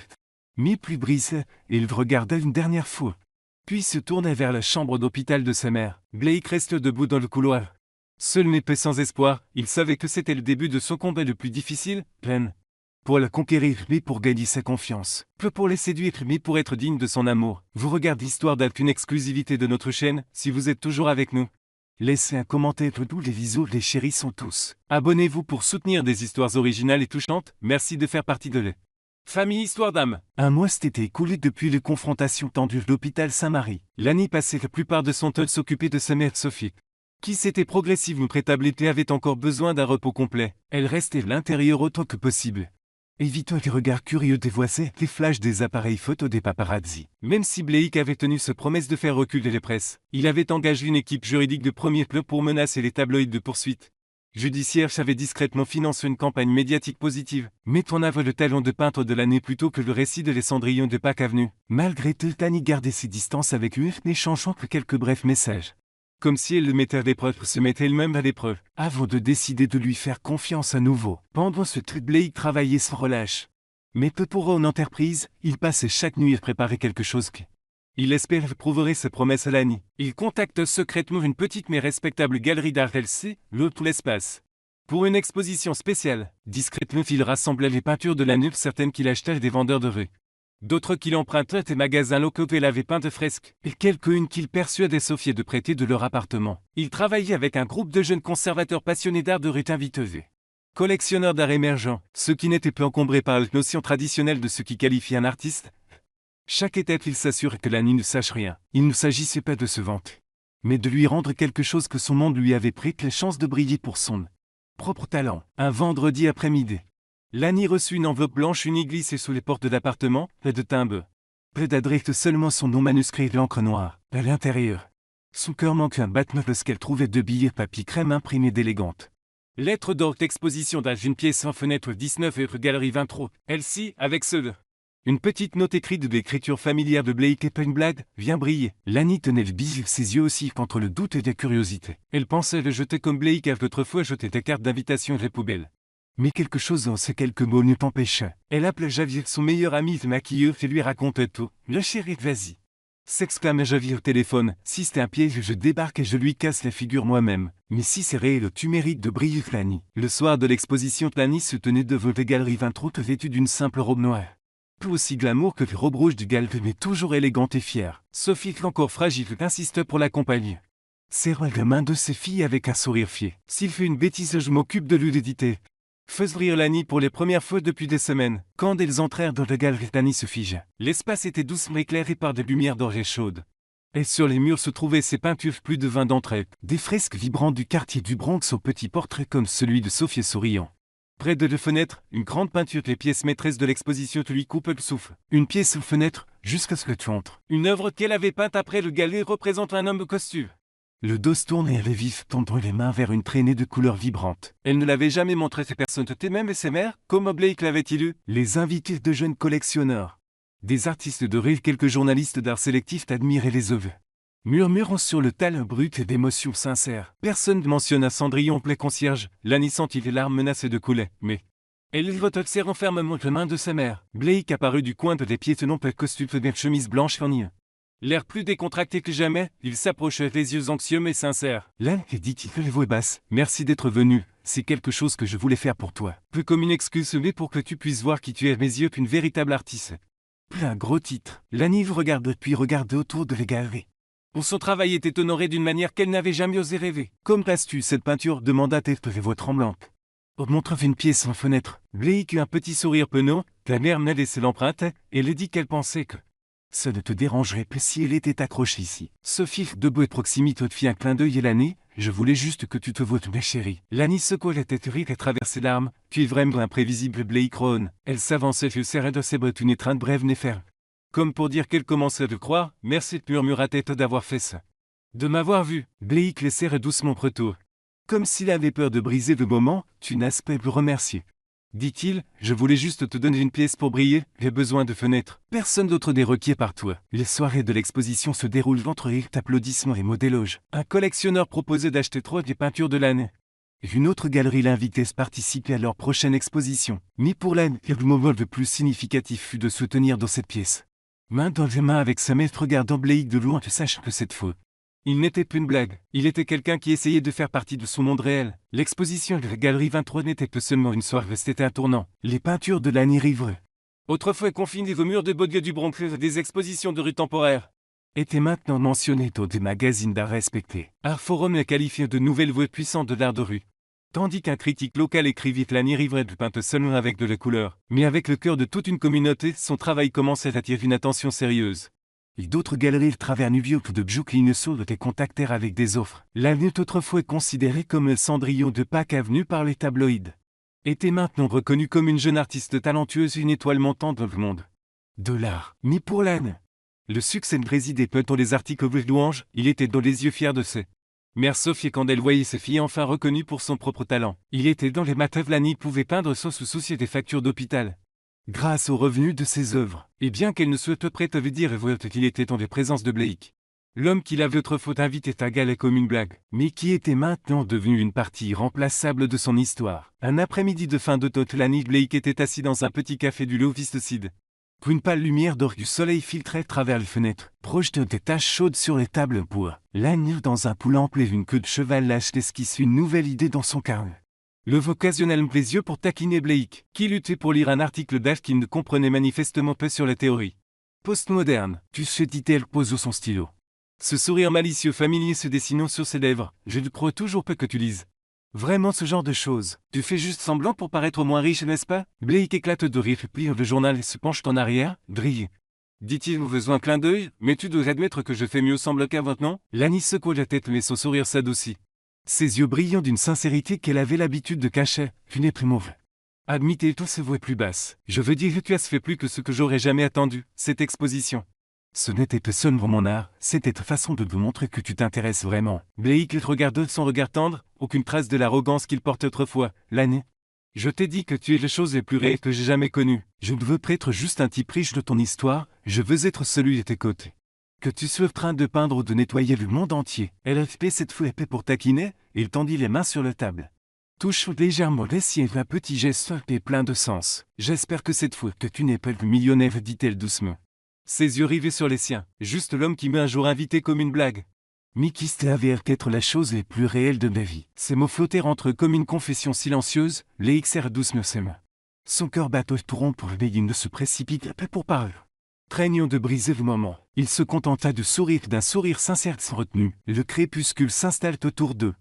Mais plus brise, et il regarda une dernière fois. Puis se tourna vers la chambre d'hôpital de sa mère. Blake reste debout dans le couloir. Seul mais peu sans espoir, il savait que c'était le début de son combat le plus difficile, pleine. Pour la conquérir mais pour gagner sa confiance. Peu pour les séduire mais pour être digne de son amour. Vous regardez Histoire d'être une exclusivité de notre chaîne, si vous êtes toujours avec nous. Laissez un commentaire d'où les visuels les chéris sont tous. Abonnez-vous pour soutenir des histoires originales et touchantes, merci de faire partie de la famille Histoire d'âme. Un mois s'était écoulé depuis les confrontations tendues de l'hôpital Saint-Marie. Lani passait la plupart de son temps à s'occuper de sa mère Sophie, qui s'était progressivement rétablie et avait encore besoin d'un repos complet. Elle restait à l'intérieur autant que possible, évitant les regards curieux des voisins, les flashs des appareils photo des paparazzi. Même si Blake avait tenu sa promesse de faire reculer les presses, il avait engagé une équipe juridique de premier plan pour menacer les tabloïds de poursuite judiciaire avait discrètement financé une campagne médiatique positive, mettant en avant le talent de peintre de l'année plutôt que le récit de Les Cendrillons de Pâques Avenue. Malgré tout, Lani gardait ses distances avec lui, n'échangeant que quelques brefs messages. Comme si elle le mettait à l'épreuve, se mettait elle-même à l'épreuve, avant de décider de lui faire confiance à nouveau. Pendant ce trip, Blake travaillait sans relâche. Mais peu pour eux en entreprise, il passait chaque nuit à préparer quelque chose qui, il espère, prouverait sa promesse à Lani. Il contacte secrètement une petite mais respectable galerie d'art LC, le tout l'espace, pour une exposition spéciale. Discrètement, il rassemblait les peintures de Lani, certaines qu'il achetait des vendeurs de rue, d'autres qu'il empruntait des magasins locaux et l'avait peint de fresques, et quelques-unes qu'il persuadait Sophie de prêter de leur appartement. Il travaillait avec un groupe de jeunes conservateurs passionnés d'art de rue inviteux, collectionneurs d'art émergents, ceux qui n'étaient pas encombrés par la notion traditionnelle de ce qui qualifie un artiste. Chaque étape, il s'assure que Lani ne sache rien. Il ne s'agissait pas de se vanter, mais de lui rendre quelque chose que son monde lui avait pris, la chance de briller pour son propre talent. Un vendredi après-midi, Lani reçut une enveloppe blanche unique glissée sous les portes de l'appartement, près de timbre. Près d'adresse seulement son nom manuscrit et l'encre noire. À l'intérieur, son cœur manquait un battement lorsqu'elle trouvait 2 billets papier crème imprimés d'élégantes lettres d'or d'exposition dans une pièce en fenêtre 19 et galerie 23. Elle-ci, avec ceux une petite note écrite de l'écriture familière de Blake et pas une blague, vient briller. Lani tenait le billet, ses yeux aussi entre le doute et la curiosité. Elle pensait le jeter comme Blake avait autrefois jeté ta carte d'invitation à la poubelle. Mais quelque chose dans ces quelques mots ne t'empêcha. Elle appela Javier, son meilleur ami de maquilleur, et lui racontait tout. Le chéri, vas-y, s'exclama Javier au téléphone. Si c'est un piège, je débarque et je lui casse la figure moi-même. Mais si c'est réel, tu mérites de briller, Lani. Le soir de l'exposition, Lani se tenait devant la galerie 23 vêtue d'une simple robe noire. Peu aussi glamour que les robes rouges du galve, mais toujours élégante et fière. Sophie, encore fragile, insiste pour l'accompagner, serrant la main de ses filles avec un sourire fier. S'il fait une bêtise, je m'occupe de lui l'éditer. Faisant rire Lani pour les premières fois depuis des semaines. Quand elles entrèrent dans la galerie, Lani se figea. L'espace était doucement éclairé par des lumières dorées chaudes. Et sur les murs se trouvaient ses peintures, plus de 20 d'entre elles. Des fresques vibrantes du quartier du Bronx aux petits portraits comme celui de Sophie souriant. Près de deux fenêtres, une grande peinture, les pièces maîtresses de l'exposition lui coupe le souffle. Une pièce aux fenêtres, jusqu'à ce que tu entres. Une œuvre qu'elle avait peinte après le galet représente un homme au costume. Le dos se tourne et elle est vive, tendant les mains vers une traînée de couleurs vibrantes. Elle ne l'avait jamais montré ces personnes, même et ses mères, comme Blake l'avait-il eu. Les invités de jeunes collectionneurs, des artistes de rue, quelques journalistes d'art sélectif admiraient les œuvres, murmurant sur le talent brut et d'émotions sincères. Personne ne mentionna Cendrillon, plaît concierge. Lani sentit les larmes menacées de couler, mais elle serrant fermement la main de sa mère. Blake apparut du coin de des pieds tenant le costume de chemise blanche fournie. L'air plus décontracté que jamais, il s'approchait, les yeux anxieux mais sincères. Lani, dit-il de voix basse, merci d'être venu, c'est quelque chose que je voulais faire pour toi. Peu comme une excuse, mais pour que tu puisses voir qui tu es à mes yeux, qu'une véritable artiste. Plus un gros titre. Lani regarde puis regarde autour de la galerie. Pour son travail était honoré d'une manière qu'elle n'avait jamais osé rêver. Comme passes-tu cette peinture, demanda-t-elle de voix tremblante. On montre une pièce en fenêtre. Blake eut un petit sourire penaud. Ta mère m'a laissé l'empreinte, et elle dit qu'elle pensait que ça ne te dérangerait pas si elle était accrochée ici. Sophie, debout à proximité, fit un clin d'œil et Lani, je voulais juste que tu te votes, ma chérie. Lani secoua la tête rire à travers ses larmes. Tu es vraiment imprévisible, Blake Rowan. Elle s'avançait, fut serrée de ses bras, une étreinte brève n'est ferme. Comme pour dire qu'elle commençait à te croire, merci, murmura-t-elle d'avoir fait ça. De m'avoir vu. Blake les serrait doucement retour. Comme s'il avait peur de briser le moment, tu n'as pas pu remercier. Dit-il, je voulais juste te donner une pièce pour briller, j'ai besoin de fenêtres. Personne d'autre n'est requis par toi. Les soirées de l'exposition se déroulent entre rires, applaudissements et mots d'éloge. Un collectionneur proposait d'acheter 3 des peintures de l'année. Une autre galerie l'invitait à participer à leur prochaine exposition. Mais pour l'année, le moment le plus significatif fut de se tenir dans cette pièce. Main dans les mains avec sa maître regardant Blake de loin, tu saches que cette fois. Il n'était plus une blague, il était quelqu'un qui essayait de faire partie de son monde réel. L'exposition de la Galerie 23 n'était que seulement une soirée, c'était un tournant. Les peintures de Lani River, autrefois confinées aux murs de Baudieu du Bronx, des expositions de rue temporaires, étaient maintenant mentionnées dans des magazines d'art respectés. Art Forum les qualifiait de nouvelles voix puissantes de l'art de rue. Tandis qu'un critique local écrivit que Lani River peinte seulement avec de la couleur, mais avec le cœur de toute une communauté, son travail commençait à attirer une attention sérieuse. Et d'autres galeries de travers New York de Brooklyn les contactèrent avec des offres. L'avenue autrefois considérée comme le cendrillon de Pâques avenue par les tabloïds, était maintenant reconnue comme une jeune artiste talentueuse, une étoile montante dans le monde de l'art. Mais pour Lani, le succès ne résidait pas dans les articles de louange, il était dans les yeux fiers de ses mère Sophie quand elle voyait ses filles enfin reconnues pour son propre talent. Il était dans les matins, Lani pouvait peindre sans se soucier des factures d'hôpital, grâce aux revenus de ses œuvres. Et bien qu'elle ne soit prête à dire qu'il était en présence de Blake, l'homme qui l'avait autrefois invité à galer comme une blague, mais qui était maintenant devenu une partie irremplaçable de son histoire. Un après-midi de fin d'automne, Lani Blake était assis dans un petit café du Lower East Side. Une pâle lumière d'or du soleil filtrait à travers les fenêtres, projetant des taches chaudes sur les tables en bois. Lani, dans un poule ample et une queue de cheval lâche, esquisse une nouvelle idée dans son carnet. Le occasionnel plaisir pour taquiner Blake, qui luttait pour lire un article d'art qu'il ne comprenait manifestement pas sur la théorie postmoderne. Tu sais, dit-elle, posant son stylo. Ce sourire malicieux familier se dessinant sur ses lèvres. Je ne crois toujours pas que tu lises vraiment ce genre de choses. Tu fais juste semblant pour paraître moins riche, n'est-ce pas? Blake éclate de rire, plie le journal et se penche en arrière, drillé. Dit-il en faisant un clin d'œil, mais tu dois admettre que je fais mieux semble qu'avant, non? Lani secoua la tête mais son sourire s'adoucit. Ses yeux brillants d'une sincérité qu'elle avait l'habitude de cacher, une mauvais. Admettez tout se voix plus basse. Je veux dire que tu as fait plus que ce que j'aurais jamais attendu, cette exposition. Ce n'était pas seulement mon art, c'était ta façon de vous montrer que tu t'intéresses vraiment. Blake le regarda de son regard tendre, aucune trace de l'arrogance qu'il portait autrefois. Lani, je t'ai dit que tu es les choses les plus réelles que j'ai jamais connues. Je ne veux pas être juste un type riche de ton histoire, je veux être celui de tes côtés. Que tu sois en train de peindre ou de nettoyer le monde entier. Elle a fait cette fois épée pour taquiner, et il tendit les mains sur la table. Touche légèrement l'acier, un petit geste et plein de sens. J'espère que cette fois que tu n'es pas le millionnaire, dit-elle doucement. Ses yeux rivés sur les siens, juste l'homme qui m'a un jour invité comme une blague. Mais qui s'avère qu'être la chose les plus réelle de ma vie. Ces mots flottèrent entre eux comme une confession silencieuse, les serrèrent doucement ses mains. Son cœur battait tout rond pour mais il ne se précipita pas pour parler. Craignant de briser le moment, il se contenta de sourire d'un sourire sincère sans retenue. Le crépuscule s'installe autour d'eux.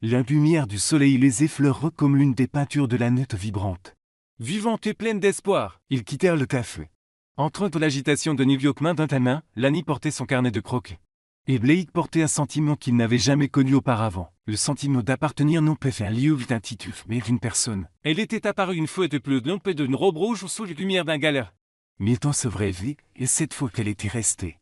La lumière du soleil les effleura comme l'une des peintures de la nette vibrante. Vivante et pleine d'espoir, ils quittèrent le café. Entrant dans l'agitation de New York main dans ta main, Lani portait son carnet de croquis. Et Blake portait un sentiment qu'il n'avait jamais connu auparavant. Le sentiment d'appartenir non pas à un lieu d'un titre, mais d'une personne. Elle était apparue une fois de plus non pas d'une robe rouge sous les lumières d'un gala. Mais dans ce vrai vie, et cette fois qu'elle était restée.